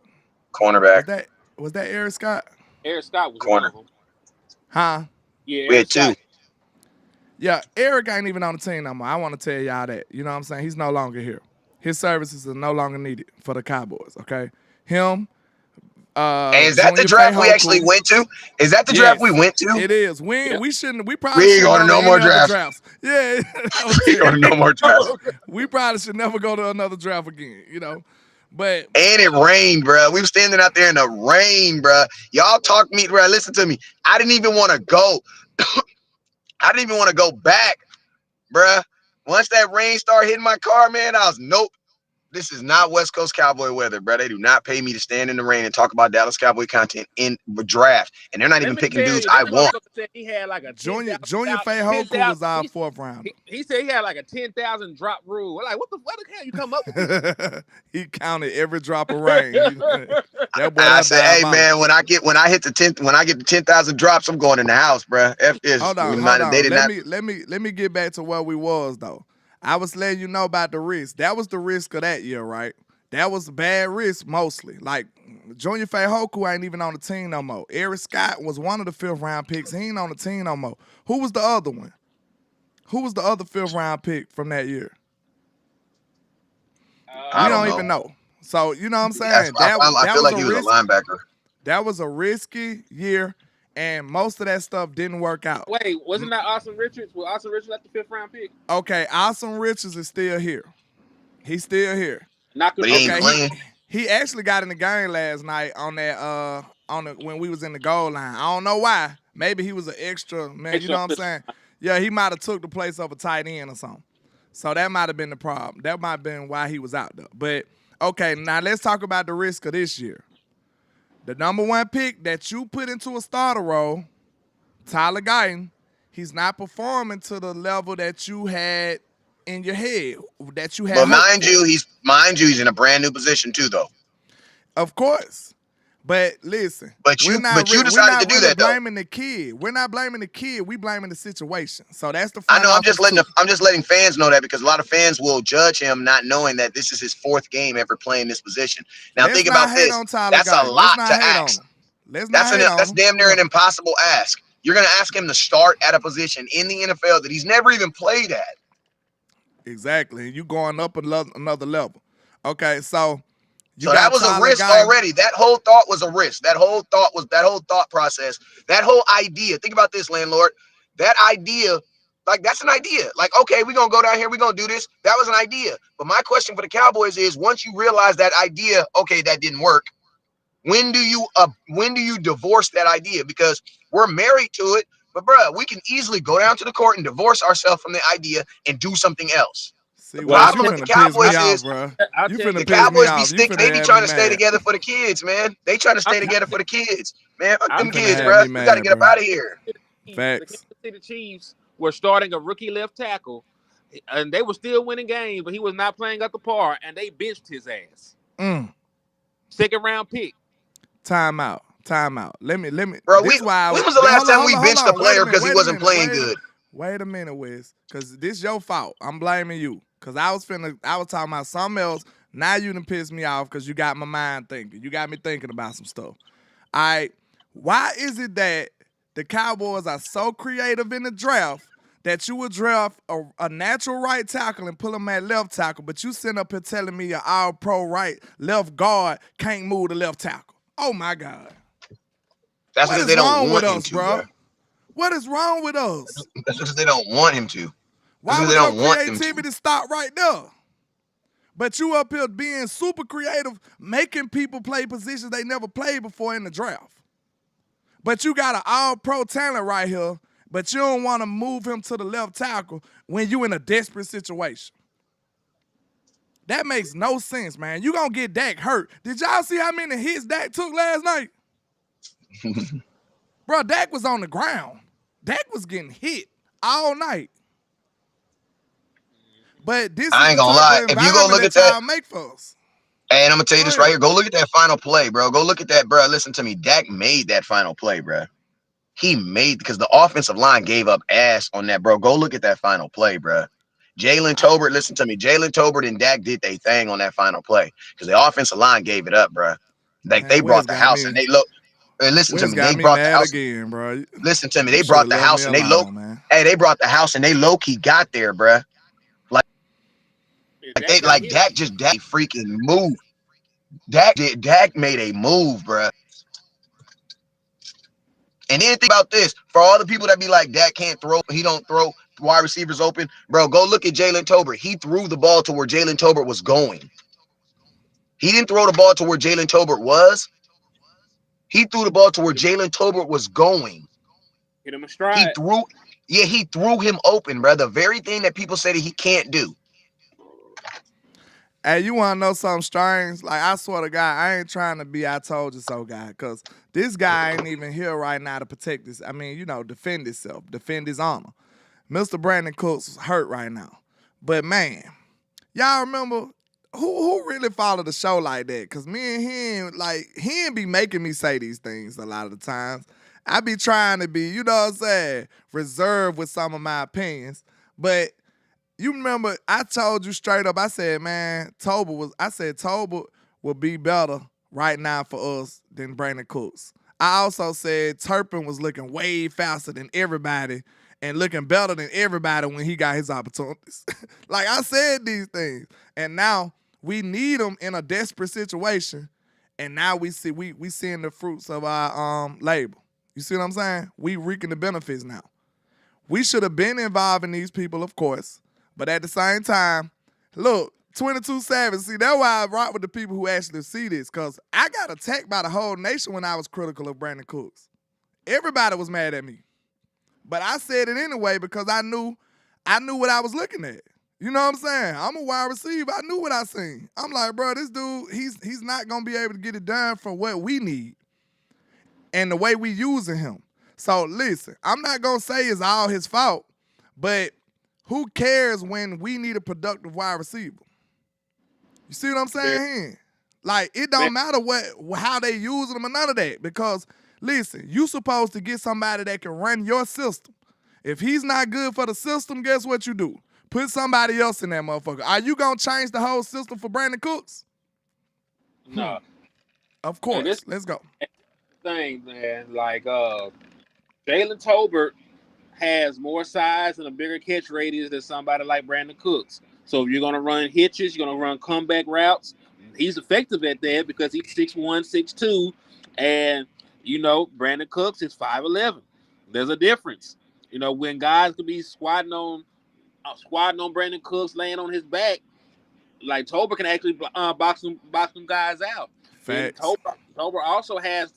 [SPEAKER 6] Cornerback.
[SPEAKER 5] Was that Eric Scott?
[SPEAKER 7] Eric Scott was
[SPEAKER 6] Corner.
[SPEAKER 7] one of them.
[SPEAKER 5] Huh?
[SPEAKER 7] Yeah,
[SPEAKER 6] We had
[SPEAKER 7] Eric Scott.
[SPEAKER 6] 2.
[SPEAKER 5] Yeah, Eric ain't even on the team no more. I want to tell y'all that. You know what I'm saying? He's no longer here. His services are no longer needed for the Cowboys, okay? Him,
[SPEAKER 6] Hey, is that the
[SPEAKER 5] Junior
[SPEAKER 6] draft we
[SPEAKER 5] Feijoku.
[SPEAKER 6] actually went to? Is that the draft we went to?
[SPEAKER 5] It is. We probably
[SPEAKER 6] We ain't
[SPEAKER 5] shouldn't
[SPEAKER 6] going to no
[SPEAKER 5] any
[SPEAKER 6] more
[SPEAKER 5] other
[SPEAKER 6] drafts.
[SPEAKER 5] Yeah.
[SPEAKER 6] We ain't going to no more drafts.
[SPEAKER 5] We probably should never go to another draft again, you know? But
[SPEAKER 6] And it rained, bro. We were standing out there in the rain, bro. Y'all talk me, bro. Listen to me. I didn't even want to go. I didn't even want to go back, bro. Once that rain started hitting my car, man, I was nope. This is not West Coast Cowboy weather, bro. They do not pay me to stand in the rain and talk about Dallas Cowboy content in the draft. And they're not even picking dudes I want.
[SPEAKER 7] Said he had like a
[SPEAKER 5] Junior
[SPEAKER 7] 10,000
[SPEAKER 5] Feijoku was our fourth round.
[SPEAKER 7] He said he had like a 10,000 drop rule. We're like, what the hell you come up with?
[SPEAKER 5] He counted every drop of rain.
[SPEAKER 6] I said, hey man, when I get the 10,000 drops, I'm going in the house, bro.
[SPEAKER 5] Hold on. Let me get back to where we was though. I was letting you know about the risk. That was the risk of that year, right? That was a bad risk mostly. Like Junior Feijoku ain't even on the team no more. Eric Scott was one of the fifth round picks. He ain't on the team no more. Who was the other one? Who was the other fifth round pick from that year?
[SPEAKER 6] I
[SPEAKER 5] don't even know. So you know what I'm saying?
[SPEAKER 6] I feel like he was a linebacker.
[SPEAKER 5] That was a risky year, and most of that stuff didn't work out.
[SPEAKER 7] Wait, wasn't that Austin Richards? Was Austin Richards at the fifth round pick?
[SPEAKER 5] Okay, Austin Richards is still here. He's still here.
[SPEAKER 6] But he ain't playing.
[SPEAKER 5] He actually got in the game last night on that when we was in the goal line. I don't know why. Maybe he was an extra man. You know what I'm saying? Yeah, he might have took the place of a tight end or something. So that might have been the problem. That might have been why he was out there. But okay, now let's talk about the risk of this year. The number one pick that you put into a starter role, Tyler Guyton, he's not performing to the level that you had in your head. That you had.
[SPEAKER 6] But mind you, he's in a brand new position too, though.
[SPEAKER 5] Of course. But listen.
[SPEAKER 6] But you decided to do that, though.
[SPEAKER 5] We're not blaming the kid. We're not blaming the kid. We blaming the situation. So that's the.
[SPEAKER 6] I know. I'm just letting fans know that because a lot of fans will judge him not knowing that this is his fourth game ever playing this position. Now think about this. That's a lot to ask. That's damn near an impossible ask. You're gonna ask him to start at a position in the NFL that he's never even played at.
[SPEAKER 5] Exactly. You going up another level. Okay, so.
[SPEAKER 6] So that was a risk already. That whole thought was a risk. That whole thought process. That whole idea. Think about this, landlord. That idea, like that's an idea. Like, okay, we're gonna go down here, we're gonna do this. That was an idea. But my question for the Cowboys is once you realize that idea, okay, that didn't work. When do you divorce that idea? Because we're married to it, but bruh, we can easily go down to the court and divorce ourselves from the idea and do something else. The problem with the Cowboys is the Cowboys be trying to stay together for the kids, man. They trying to stay together for the kids, man. Fuck them kids, bro. We got to get up out of here.
[SPEAKER 5] Facts.
[SPEAKER 7] The Kansas City Chiefs were starting a rookie left tackle, and they were still winning games, but he was not playing up to par, and they benched his ass. Second round pick.
[SPEAKER 5] Time out. Let me.
[SPEAKER 6] Bro, when was the last time we benched a player because he wasn't playing good?
[SPEAKER 5] Wait a minute, Wes, because this is your fault. I'm blaming you. Because I was talking about something else. Now you done pissed me off because you got my mind thinking. You got me thinking about some stuff. All right. Why is it that the Cowboys are so creative in the draft that you would draft a natural right tackle and pull him at left tackle, but you sitting up here telling me an all-pro left guard can't move the left tackle? Oh, my God.
[SPEAKER 6] That's because they don't want him to, bro.
[SPEAKER 5] What is wrong with us?
[SPEAKER 6] That's because they don't want him to.
[SPEAKER 5] Why would your creativity stop right there? But you up here being super creative, making people play positions they never played before in the draft. But you got an all-pro talent right here, but you don't want to move him to the left tackle when you in a desperate situation. That makes no sense, man. You gonna get Dak hurt. Did y'all see how many hits Dak took last night? Bro, Dak was on the ground. Dak was getting hit all night. But this
[SPEAKER 6] I
[SPEAKER 5] is
[SPEAKER 6] ain't
[SPEAKER 5] the
[SPEAKER 6] gonna
[SPEAKER 5] type
[SPEAKER 6] lie.
[SPEAKER 5] of
[SPEAKER 6] If you go
[SPEAKER 5] environment
[SPEAKER 6] look at
[SPEAKER 5] that
[SPEAKER 6] that,
[SPEAKER 5] y'all make for us.
[SPEAKER 6] and I'm gonna tell you
[SPEAKER 5] Go
[SPEAKER 6] this right
[SPEAKER 5] ahead.
[SPEAKER 6] here. Go look at that final play, bro. Go look at that, bro. Listen to me. Dak made that final play, bro. He made because the offensive line gave up ass on that, bro. Go look at that final play, bro. Jalen Tolbert, listen to me. Jalen Tolbert and Dak did their thing on that final play because the offensive line gave it up, bro. Like they
[SPEAKER 5] Man,
[SPEAKER 6] brought the house and they look. And listen to
[SPEAKER 5] Wes
[SPEAKER 6] me. They
[SPEAKER 5] got me
[SPEAKER 6] brought the
[SPEAKER 5] mad
[SPEAKER 6] house.
[SPEAKER 5] again, bro.
[SPEAKER 6] Listen to me.
[SPEAKER 5] You
[SPEAKER 6] They
[SPEAKER 5] should
[SPEAKER 6] brought
[SPEAKER 5] have
[SPEAKER 6] the
[SPEAKER 5] left me
[SPEAKER 6] house and they low.
[SPEAKER 5] alone, man.
[SPEAKER 6] Hey, they brought the house and they low key got there, bro. Like Dak just Dak freaking move. Dak made a move, bro. And then think about this. For all the people that be like, Dak can't throw, he don't throw wide receivers open. Bro, go look at Jalen Tolbert. He threw the ball to where Jalen Tolbert was going. He didn't throw the ball to where Jalen Tolbert was. He threw the ball to where Jalen Tolbert was going.
[SPEAKER 7] Hit him a
[SPEAKER 6] He
[SPEAKER 7] stride.
[SPEAKER 6] threw him open, bro. The very thing that people say that he can't do.
[SPEAKER 5] Hey, you want to know something strange? Like, I swear to God, I ain't trying to be I told you so guy, because this guy ain't even here right now to protect this. I mean, defend himself, defend his honor. Mr. Brandon Cooks hurt right now. But, man, y'all remember who really followed the show like that? Because me and him, he ain't be making me say these things a lot of the times. I be trying to be, reserved with some of my opinions. But you remember, I told you straight up, I said, man, Tolbert will be better right now for us than Brandon Cooks. I also said Turpin was looking way faster than everybody and looking better than everybody when he got his opportunities. Like, I said these things. And now we need him in a desperate situation. And now we seeing the fruits of our labor. You see what I'm saying? We reaping the benefits now. We should have been involving these people, of course. But at the same time, look, 22 Savage, see, that's why I rock with the people who actually see this, because I got attacked by the whole nation when I was critical of Brandon Cooks. Everybody was mad at me. But I said it anyway because I knew what I was looking at. You know what I'm saying? I'm a wide receiver. I knew what I seen. I'm like, bro, this dude, he's not going to be able to get it done for what we need and the way we using him. So, listen, I'm not going to say it's all his fault, but who cares when we need a productive wide receiver? You see what I'm saying? Like, it don't matter how they using them or none of that, because, listen, you supposed to get somebody that can run your system. If he's not good for the system, guess what you do? Put somebody else in that motherfucker. Are you going to change the whole system for Brandon Cooks?
[SPEAKER 7] No.
[SPEAKER 5] Of course. Let's go.
[SPEAKER 7] Thing, man. Like, Jalen Tolbert has more size and a bigger catch radius than somebody like Brandon Cooks. So if you're going to run hitches, you're going to run comeback routes, he's effective at that because he's 6'1", 6'2", and, Brandon Cooks is 5'11". There's a difference. When guys could be squatting on Brandon Cooks, laying on his back, like Tolbert can actually box them guys out.
[SPEAKER 5] Facts.
[SPEAKER 7] And Tolbert also has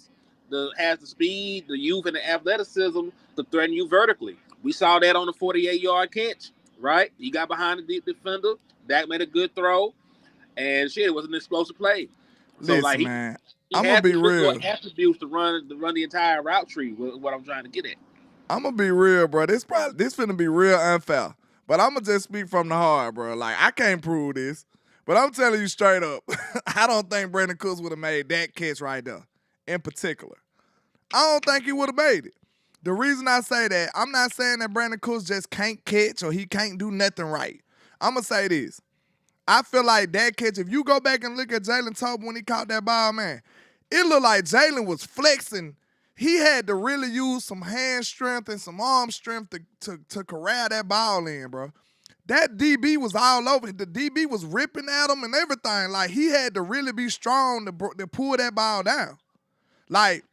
[SPEAKER 7] the speed, the youth, and the athleticism to threaten you vertically. We saw that on the 48-yard catch, right? He got behind the deep defender. Dak made a good throw, and shit, it was an explosive play. So,
[SPEAKER 5] listen, man,
[SPEAKER 7] he
[SPEAKER 5] I'm
[SPEAKER 7] has
[SPEAKER 5] going to be
[SPEAKER 7] the
[SPEAKER 5] real.
[SPEAKER 7] attributes to run the entire route tree. What I'm trying to get at.
[SPEAKER 5] I'm going to be real, bro. This finna be real unfair. But I'm going to just speak from the heart, bro. Like, I can't prove this. But I'm telling you straight up, I don't think Brandon Cooks would have made that catch right there in particular. I don't think he would have made it. The reason I say that, I'm not saying that Brandon Cooks just can't catch or he can't do nothing right. I'm going to say this. I feel like that catch, if you go back and look at Jalen Tolbert when he caught that ball, man, it looked like Jalen was flexing. He had to really use some hand strength and some arm strength to corral that ball in, bro. That DB was all over. The DB was ripping at him and everything. Like, he had to really be strong to pull that ball down. Like,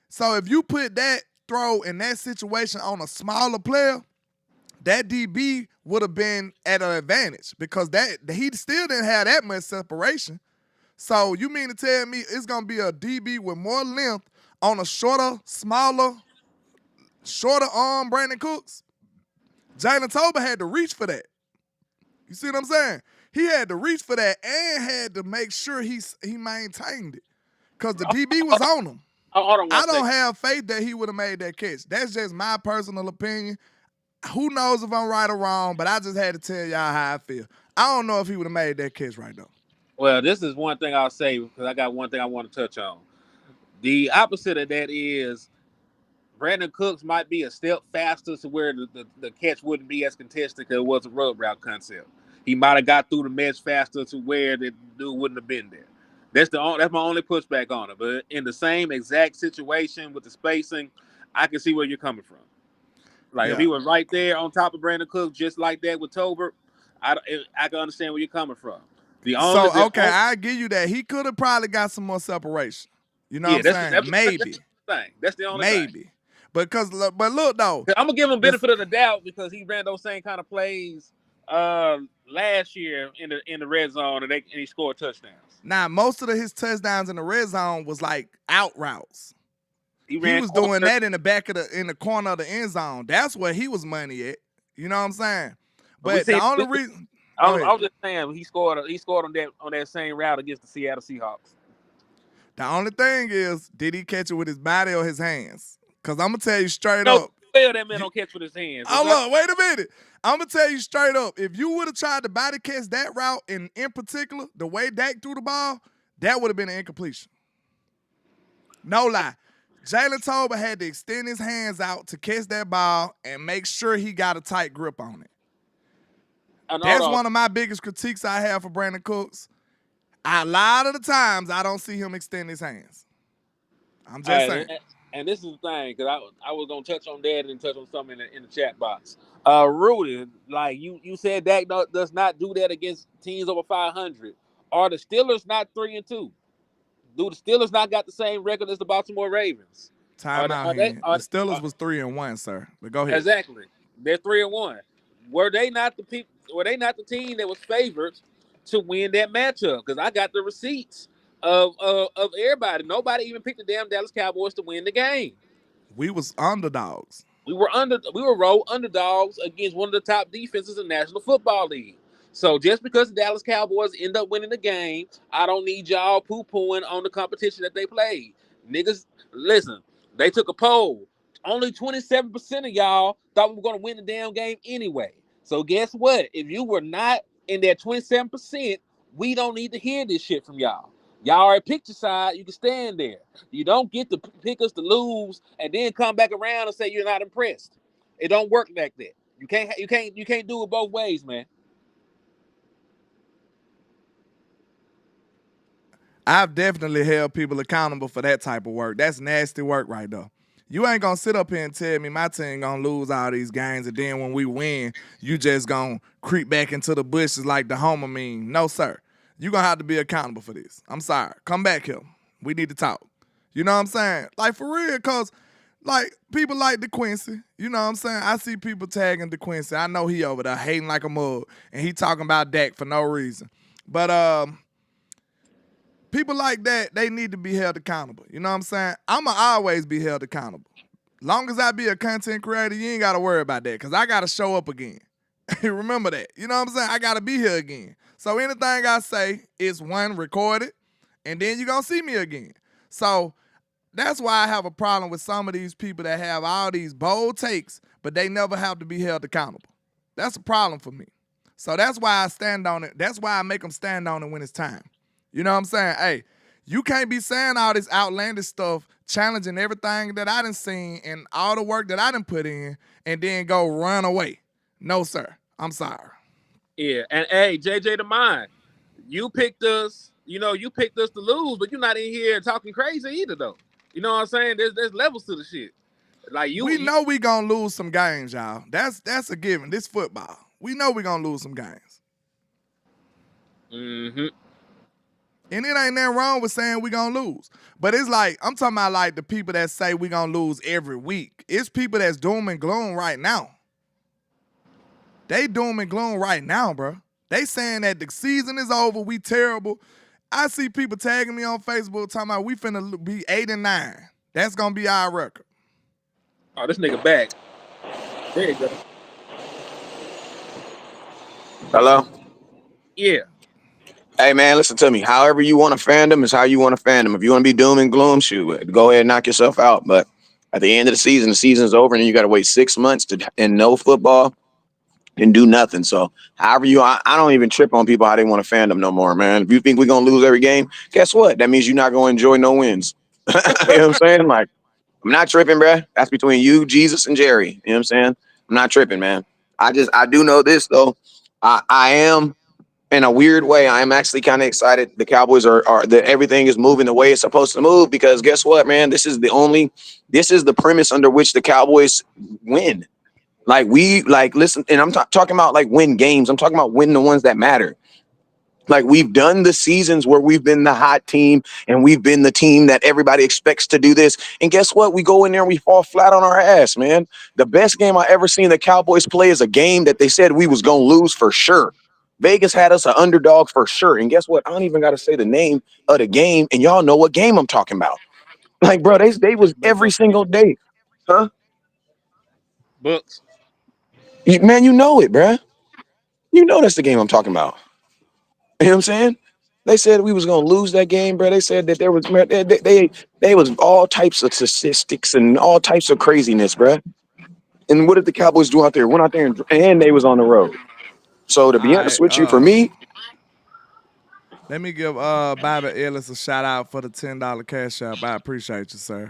[SPEAKER 5] so if you put that throw in that situation on a smaller player, that DB would have been at an advantage because he still didn't have that much separation. So you mean to tell me it's going to be a DB with more length on a shorter arm Brandon Cooks? Jalen Tolbert had to reach for that. You see what I'm saying? He had to reach for that and had to make sure he maintained it because the DB was on him.
[SPEAKER 7] Hold on
[SPEAKER 5] I
[SPEAKER 7] one
[SPEAKER 5] don't
[SPEAKER 7] second.
[SPEAKER 5] have faith that he would have made that catch. That's just my personal opinion. Who knows if I'm right or wrong, but I just had to tell y'all how I feel. I don't know if he would have made that catch right now.
[SPEAKER 7] Well, this is one thing I'll say because I got one thing I want to touch on. The opposite of that is Brandon Cooks might be a step faster to where the catch wouldn't be as contested because it was a rub route concept. He might have got through the mesh faster to where the dude wouldn't have been there. That's my only pushback on it. But in the same exact situation with the spacing, I can see where you're coming from. Like if he was right there on top of Brandon Cooks, just like that with Tolbert, I can understand where you're coming from.
[SPEAKER 5] I give you that. He could have probably got some more separation. You know what I'm saying? Maybe.
[SPEAKER 7] That's the only thing.
[SPEAKER 5] Maybe. But look though,
[SPEAKER 7] I'm gonna give him benefit of the doubt because he ran those same kind of plays last year in the red zone and he scored touchdowns.
[SPEAKER 5] Now most of his touchdowns in the red zone was like out routes. He was doing that in the corner of the end zone. That's where he was money at. You know what I'm saying? But the only reason
[SPEAKER 7] I was just saying he scored on that same route against the Seattle Seahawks.
[SPEAKER 5] The only thing is, did he catch it with his body or his hands? Because I'm gonna tell you straight up.
[SPEAKER 7] Well, that man don't catch with his hands.
[SPEAKER 5] Hold on, wait a minute. I'm gonna tell you straight up. If you would have tried to body catch that route, in particular, the way Dak threw the ball, that would have been an incompletion. No lie. Jalen Tolbert had to extend his hands out to catch that ball and make sure he got a tight grip on it. That's one of my biggest critiques I have for Brandon Cooks. A lot of the times, I don't see him extend his hands. I'm just saying.
[SPEAKER 7] And this is the thing, because I was going to touch on that and touch on something in the chat box. Rudy, like you said, Dak does not do that against teams over 500. Are the Steelers not 3-2? Do the Steelers not got the same record as the Baltimore Ravens?
[SPEAKER 5] Time out here. The Steelers was 3-1, sir. But go ahead.
[SPEAKER 7] Exactly. They're 3-1. Were they not the team that was favored to win that matchup? Because I got the receipts of everybody. Nobody even picked the damn Dallas Cowboys to win the game.
[SPEAKER 5] We was underdogs.
[SPEAKER 7] We were road underdogs against one of the top defenses in the National Football League. So just because the Dallas Cowboys end up winning the game, I don't need y'all poo-pooing on the competition that they played. Niggas, listen, they took a poll. Only 27% of y'all thought we were going to win the damn game anyway. So guess what? If you were not in that 27%, we don't need to hear this shit from y'all. Y'all already picked your side. You can stand there. You don't get to pick us to lose and then come back around and say you're not impressed. It don't work like that. You can't do it both ways, man.
[SPEAKER 5] I've definitely held people accountable for that type of work. That's nasty work right there. You ain't gonna sit up here and tell me my team gonna lose all these games, and then when we win, you just gonna creep back into the bushes like the homer meme. No, sir. You gonna have to be accountable for this. I'm sorry. Come back here. We need to talk. You know what I'm saying? Like, for real, because, like, people like DeQuincy. You know what I'm saying? I see people tagging DeQuincy. I know he over there hating like a mug, and he talking about Dak for no reason. But, people like that, they need to be held accountable. You know what I'm saying? I'ma always be held accountable. Long as I be a content creator, you ain't got to worry about that because I got to show up again. Remember that. You know what I'm saying? I got to be here again. So anything I say is, one, recorded, and then you're going to see me again. So that's why I have a problem with some of these people that have all these bold takes, but they never have to be held accountable. That's a problem for me. So that's why I stand on it. That's why I make them stand on it when it's time. You know what I'm saying? Hey, you can't be saying all this outlandish stuff, challenging everything that I done seen and all the work that I done put in, and then go run away. No, sir. I'm sorry.
[SPEAKER 7] Yeah, and hey, JJ the Mind, you picked us to lose, but you're not in here talking crazy either, though. You know what I'm saying? There's levels to the shit. Like we
[SPEAKER 5] know we gonna lose some games, y'all. That's a given. This football. We know we gonna lose some games.
[SPEAKER 7] Mm-hmm.
[SPEAKER 5] And it ain't nothing wrong with saying we gonna lose. But it's like, I'm talking about like the people that say we gonna lose every week. It's people that's doom and gloom right now. They doom and gloom right now, bro. They saying that the season is over, we terrible. I see people tagging me on Facebook talking about we finna be 8-9. That's gonna be our record.
[SPEAKER 7] Oh, this nigga back. There you go.
[SPEAKER 6] Hello?
[SPEAKER 7] Yeah.
[SPEAKER 4] Hey man, listen to me. However you want to fandom is how you want to fandom. If you want to be doom and gloom, shoot, go ahead and knock yourself out. But at the end of the season's over, and you got to wait 6 months to and no football and do nothing. So however I don't even trip on people how they want to fandom no more, man. If you think we're gonna lose every game, guess what? That means you're not gonna enjoy no wins. You know what I'm saying? Like I'm not tripping, bruh. That's between you, Jesus, and Jerry. You know what I'm saying? I'm not tripping, man. I do know this though. I am in a weird way. I am actually kind of excited. The Cowboys are that everything is moving the way it's supposed to move because guess what, man? This is the premise under which the Cowboys win. Like we like listen, and I'm talking about like win games. I'm talking about win the ones that matter. Like we've done the seasons where we've been the hot team and we've been the team that everybody expects to do this. And guess what? We go in there and we fall flat on our ass, man. The best game I ever seen the Cowboys play is a game that they said we was gonna lose for sure. Vegas had us an underdog for sure. And guess what? I don't even got to say the name of the game, and y'all know what game I'm talking about. Like, bro, they was every single day, huh?
[SPEAKER 7] Bucks.
[SPEAKER 4] Man, you know it, bruh. You know that's the game I'm talking about. You know what I'm saying? They said we was gonna lose that game, bro. They said that there was they was all types of statistics and all types of craziness, bro. And what did the Cowboys do out there? Went out there and they was on the road. So to
[SPEAKER 5] All
[SPEAKER 4] be honest
[SPEAKER 5] right.
[SPEAKER 4] with you, for me,
[SPEAKER 5] Let me give Bobby Ellis a shout out for the $10 cash app. I appreciate you, sir.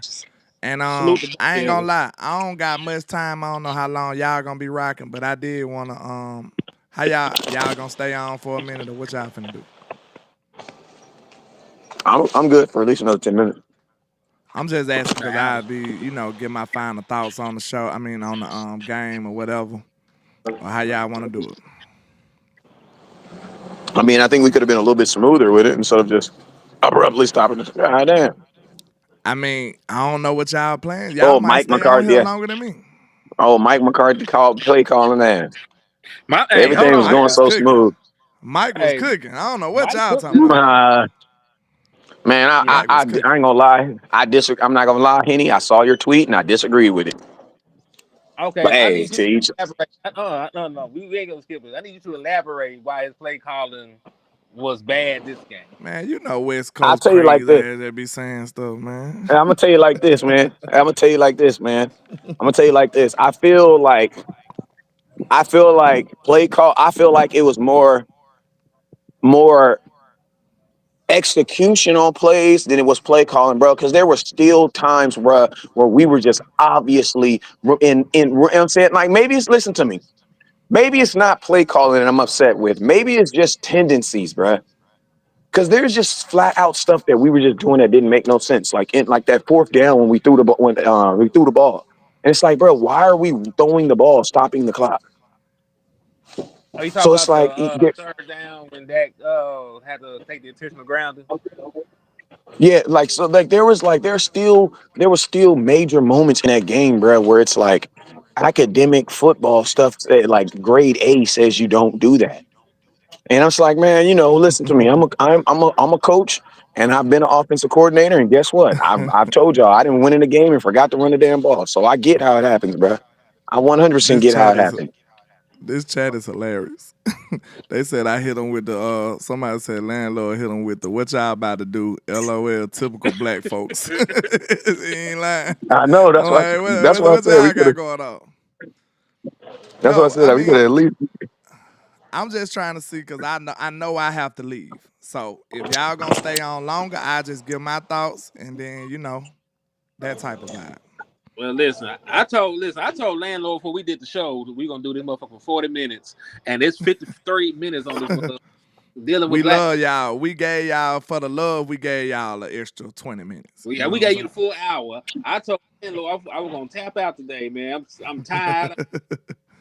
[SPEAKER 5] And
[SPEAKER 7] Salute to
[SPEAKER 5] I ain't
[SPEAKER 7] Bobby
[SPEAKER 5] gonna lie, I don't got much time. I don't know how long y'all gonna be rocking, but I did wanna how y'all gonna stay on for a minute or what y'all finna do?
[SPEAKER 4] I'm good for at least another 10 minutes.
[SPEAKER 5] I'm just asking because I'd be, get my final thoughts on the show. I mean, on the game or whatever, or how y'all want to do it.
[SPEAKER 4] I mean, I think we could have been a little bit smoother with it instead of just abruptly stopping it. God damn.
[SPEAKER 5] I mean, I don't know what y'all playing. Y'all
[SPEAKER 4] Oh,
[SPEAKER 5] might
[SPEAKER 4] Mike
[SPEAKER 5] stay on
[SPEAKER 4] McCarthy.
[SPEAKER 5] here
[SPEAKER 4] Yeah.
[SPEAKER 5] longer than me.
[SPEAKER 4] Oh, Mike McCarthy play calling ass.
[SPEAKER 7] Hey, hold
[SPEAKER 4] Everything was
[SPEAKER 7] on.
[SPEAKER 5] Mike
[SPEAKER 4] going
[SPEAKER 5] was
[SPEAKER 4] so
[SPEAKER 5] cooking.
[SPEAKER 4] smooth.
[SPEAKER 5] Mike was
[SPEAKER 7] Hey,
[SPEAKER 5] cooking. I don't know what
[SPEAKER 7] Mike
[SPEAKER 5] y'all
[SPEAKER 7] Cook
[SPEAKER 5] talking
[SPEAKER 7] good.
[SPEAKER 5] about.
[SPEAKER 4] Man,
[SPEAKER 7] Yeah.
[SPEAKER 5] Mike was
[SPEAKER 4] I ain't
[SPEAKER 5] cooking.
[SPEAKER 4] gonna lie. I disagree. I'm not gonna lie, Henny. I saw your tweet and I disagree with it. But
[SPEAKER 7] Okay, I
[SPEAKER 4] hey,
[SPEAKER 7] need you
[SPEAKER 4] to
[SPEAKER 7] to
[SPEAKER 4] each,
[SPEAKER 7] elaborate. No. We ain't gonna skip it. I need you to elaborate why his play calling was bad this game.
[SPEAKER 5] Man, you know West
[SPEAKER 4] I'll
[SPEAKER 5] Coast
[SPEAKER 4] tell you like
[SPEAKER 5] crazy
[SPEAKER 4] this.
[SPEAKER 5] ass that be saying stuff, man.
[SPEAKER 4] I'm gonna tell you like this, man. I'm gonna tell you like this, man. I'm gonna tell you like this. I feel like play call. I feel like it was more execution on plays than it was play calling, bro. Because there were still times, bro, where we were just obviously in. You know what I'm saying, like maybe it's listen to me. Maybe it's not play calling that I'm upset with. Maybe it's just tendencies, bro. Because there's just flat out stuff that we were just doing that didn't make no sense. Like in like that fourth down when we threw the ball, and it's like, bro, why are we throwing the ball, stopping the clock?
[SPEAKER 7] Are you talking
[SPEAKER 4] So it's
[SPEAKER 7] about the
[SPEAKER 4] like,
[SPEAKER 7] third down when Dak had to take the intentional grounding?
[SPEAKER 4] yeah, like so, like there was still major moments in that game, bro, where it's like academic football stuff, like grade A says you don't do that. And I was like, man, listen to me. I'm a coach, and I've been an offensive coordinator. And guess what? I've told y'all I didn't win in the game and forgot to run the damn ball. So I get how it happens, bro. I 100%
[SPEAKER 5] This
[SPEAKER 4] get how
[SPEAKER 5] chat
[SPEAKER 4] it
[SPEAKER 5] is
[SPEAKER 4] happened.
[SPEAKER 5] this chat is hilarious. They said I hit them with the somebody said landlord hit them with the what y'all about to do? LOL, typical black folks. He ain't lying.
[SPEAKER 4] I know.
[SPEAKER 5] I'm like,
[SPEAKER 4] That's why I
[SPEAKER 5] what
[SPEAKER 4] said we
[SPEAKER 5] y'all
[SPEAKER 4] could
[SPEAKER 5] got
[SPEAKER 4] have.
[SPEAKER 5] going on?
[SPEAKER 4] That's why I
[SPEAKER 5] No,
[SPEAKER 4] said
[SPEAKER 5] I
[SPEAKER 4] that we could
[SPEAKER 5] mean,
[SPEAKER 4] have at least.
[SPEAKER 5] I'm just trying to see because I know I have to leave. So if y'all gonna stay on longer, I just give my thoughts and then that type of vibe.
[SPEAKER 7] Well, listen, I told landlord before we did the show we gonna do this motherfucker for 40 minutes, and it's 53 minutes on this motherfucker dealing with
[SPEAKER 5] We
[SPEAKER 7] black.
[SPEAKER 5] love y'all. We gave y'all for the love. We gave y'all an extra 20 minutes. You
[SPEAKER 7] Yeah,
[SPEAKER 5] know
[SPEAKER 7] we
[SPEAKER 5] what I'm
[SPEAKER 7] gave you the
[SPEAKER 5] saying?
[SPEAKER 7] full hour. I told landlord I was gonna tap out today, man. I'm tired.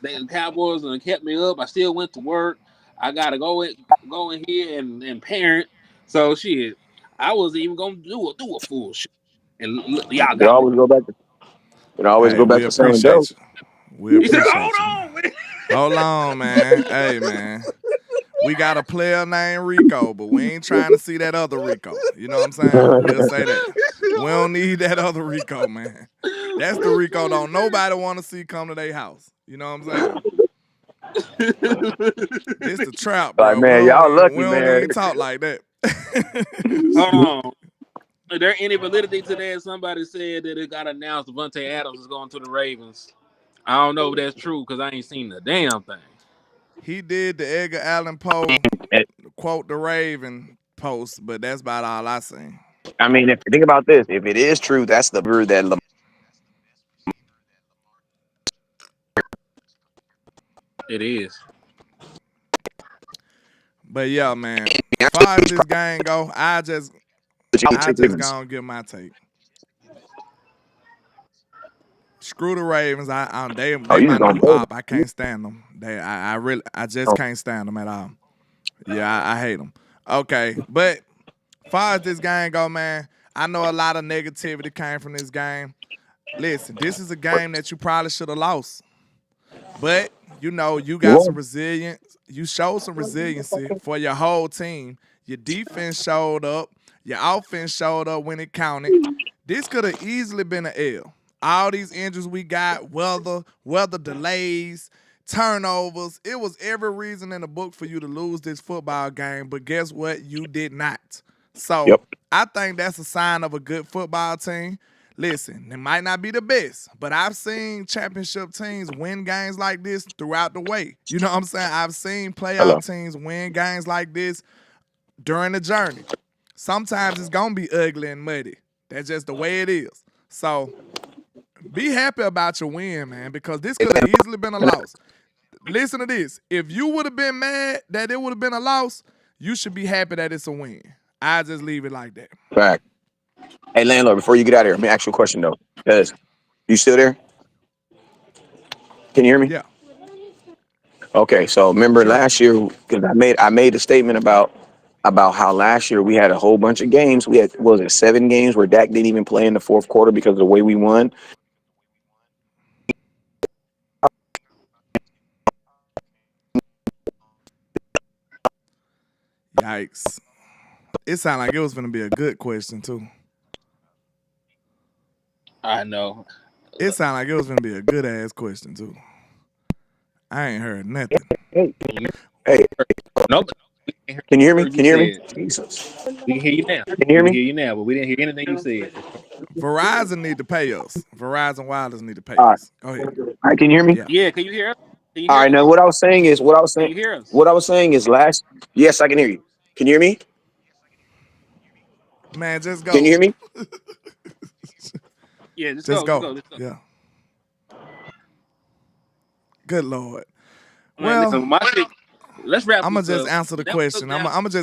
[SPEAKER 7] The Cowboys and kept me up. I still went to work. I gotta go in here and parent. So shit, I wasn't even gonna do a full shit. And y'all
[SPEAKER 4] You
[SPEAKER 7] got me.
[SPEAKER 4] always go back to. You always
[SPEAKER 5] Hey,
[SPEAKER 4] go back
[SPEAKER 5] we
[SPEAKER 4] to saying dope.
[SPEAKER 5] appreciate you. We
[SPEAKER 7] He said,
[SPEAKER 5] appreciate you, man.
[SPEAKER 7] "Hold on, man."
[SPEAKER 5] Hold on, man. Hey, man. We got a player named Rico, but we ain't trying to see that other Rico. You know what I'm saying? We'll say that. We don't need that other Rico, man. That's the Rico don't nobody want to see come to their house. You know what I'm saying? This the trap,
[SPEAKER 4] Like,
[SPEAKER 5] bro. We
[SPEAKER 4] man,
[SPEAKER 5] don't
[SPEAKER 4] y'all
[SPEAKER 5] even, we
[SPEAKER 4] lucky,
[SPEAKER 5] don't
[SPEAKER 4] man.
[SPEAKER 5] even talk like that.
[SPEAKER 7] Hold on. Is there any validity to that? Somebody said that it got announced Devontae Adams is going to the Ravens. I don't know if that's true because I ain't seen the damn thing.
[SPEAKER 5] He did the Edgar Allan Poe quote the Raven post, but that's about all I seen.
[SPEAKER 4] I mean, if think about this, if it is true, that's the bird that
[SPEAKER 7] It is.
[SPEAKER 5] But yeah, man. Far as this game go, I just gonna give my take. Screw the Ravens. They
[SPEAKER 4] you just
[SPEAKER 5] my
[SPEAKER 4] gonna
[SPEAKER 5] new
[SPEAKER 4] bold.
[SPEAKER 5] op. I can't stand them. I just can't stand them at all. Yeah, I hate them. Okay, but far as this game go, man, I know a lot of negativity came from this game. Listen, this is a game that you probably should have lost. But you know, you got some resilience. You showed some resiliency for your whole team. Your defense showed up. Your offense showed up when it counted. This could have easily been an L. All these injuries we got, weather delays, turnovers. It was every reason in the book for you to lose this football game. But guess what? You did not. So I think that's a sign of a good football team. Listen, it might not be the best, but I've seen championship teams win games like this throughout the way. You know what I'm saying? I've seen playoff teams win games like this during the journey. Sometimes it's going to be ugly and muddy. That's just the way it is. So be happy about your win, man, because this could have easily been a loss. Listen to this. If you would have been mad that it would have been a loss, you should be happy that it's a win. I just leave it like that.
[SPEAKER 4] Fact. Hey, landlord, before you get out of here, let me ask you a question though. Because you still there? Can you hear me?
[SPEAKER 5] Yeah.
[SPEAKER 4] Okay, so remember last year, because I made a statement about how last year we had a whole bunch of games. We had, what was it, 7 games where Dak didn't even play in the fourth quarter because of the way we won.
[SPEAKER 5] Yikes. It sounded like it was going to be a good question, too.
[SPEAKER 7] I know.
[SPEAKER 5] It sounded like it was going to be a good-ass question, too. I ain't heard nothing.
[SPEAKER 4] Hey.
[SPEAKER 7] Nope.
[SPEAKER 4] Can you hear me? Can you hear me? Jesus.
[SPEAKER 7] We can hear you now.
[SPEAKER 4] Can you hear me?
[SPEAKER 7] We can hear you now, but we didn't hear anything you said.
[SPEAKER 5] Verizon need to pay us. Verizon Wireless need to pay us. Go ahead.
[SPEAKER 4] All right, can you hear me?
[SPEAKER 7] Yeah, can you hear us?
[SPEAKER 4] All right, now what I was saying is
[SPEAKER 7] Can you hear us?
[SPEAKER 4] last. Yes, I can hear you. Can you hear me?
[SPEAKER 5] Man, just go.
[SPEAKER 4] Can you hear me?
[SPEAKER 7] Yeah, just
[SPEAKER 5] go.
[SPEAKER 7] go.
[SPEAKER 5] Yeah. Good Lord.
[SPEAKER 7] Man,
[SPEAKER 5] Well,
[SPEAKER 7] let's wrap.
[SPEAKER 5] I'm gonna just answer the question. I'm gonna just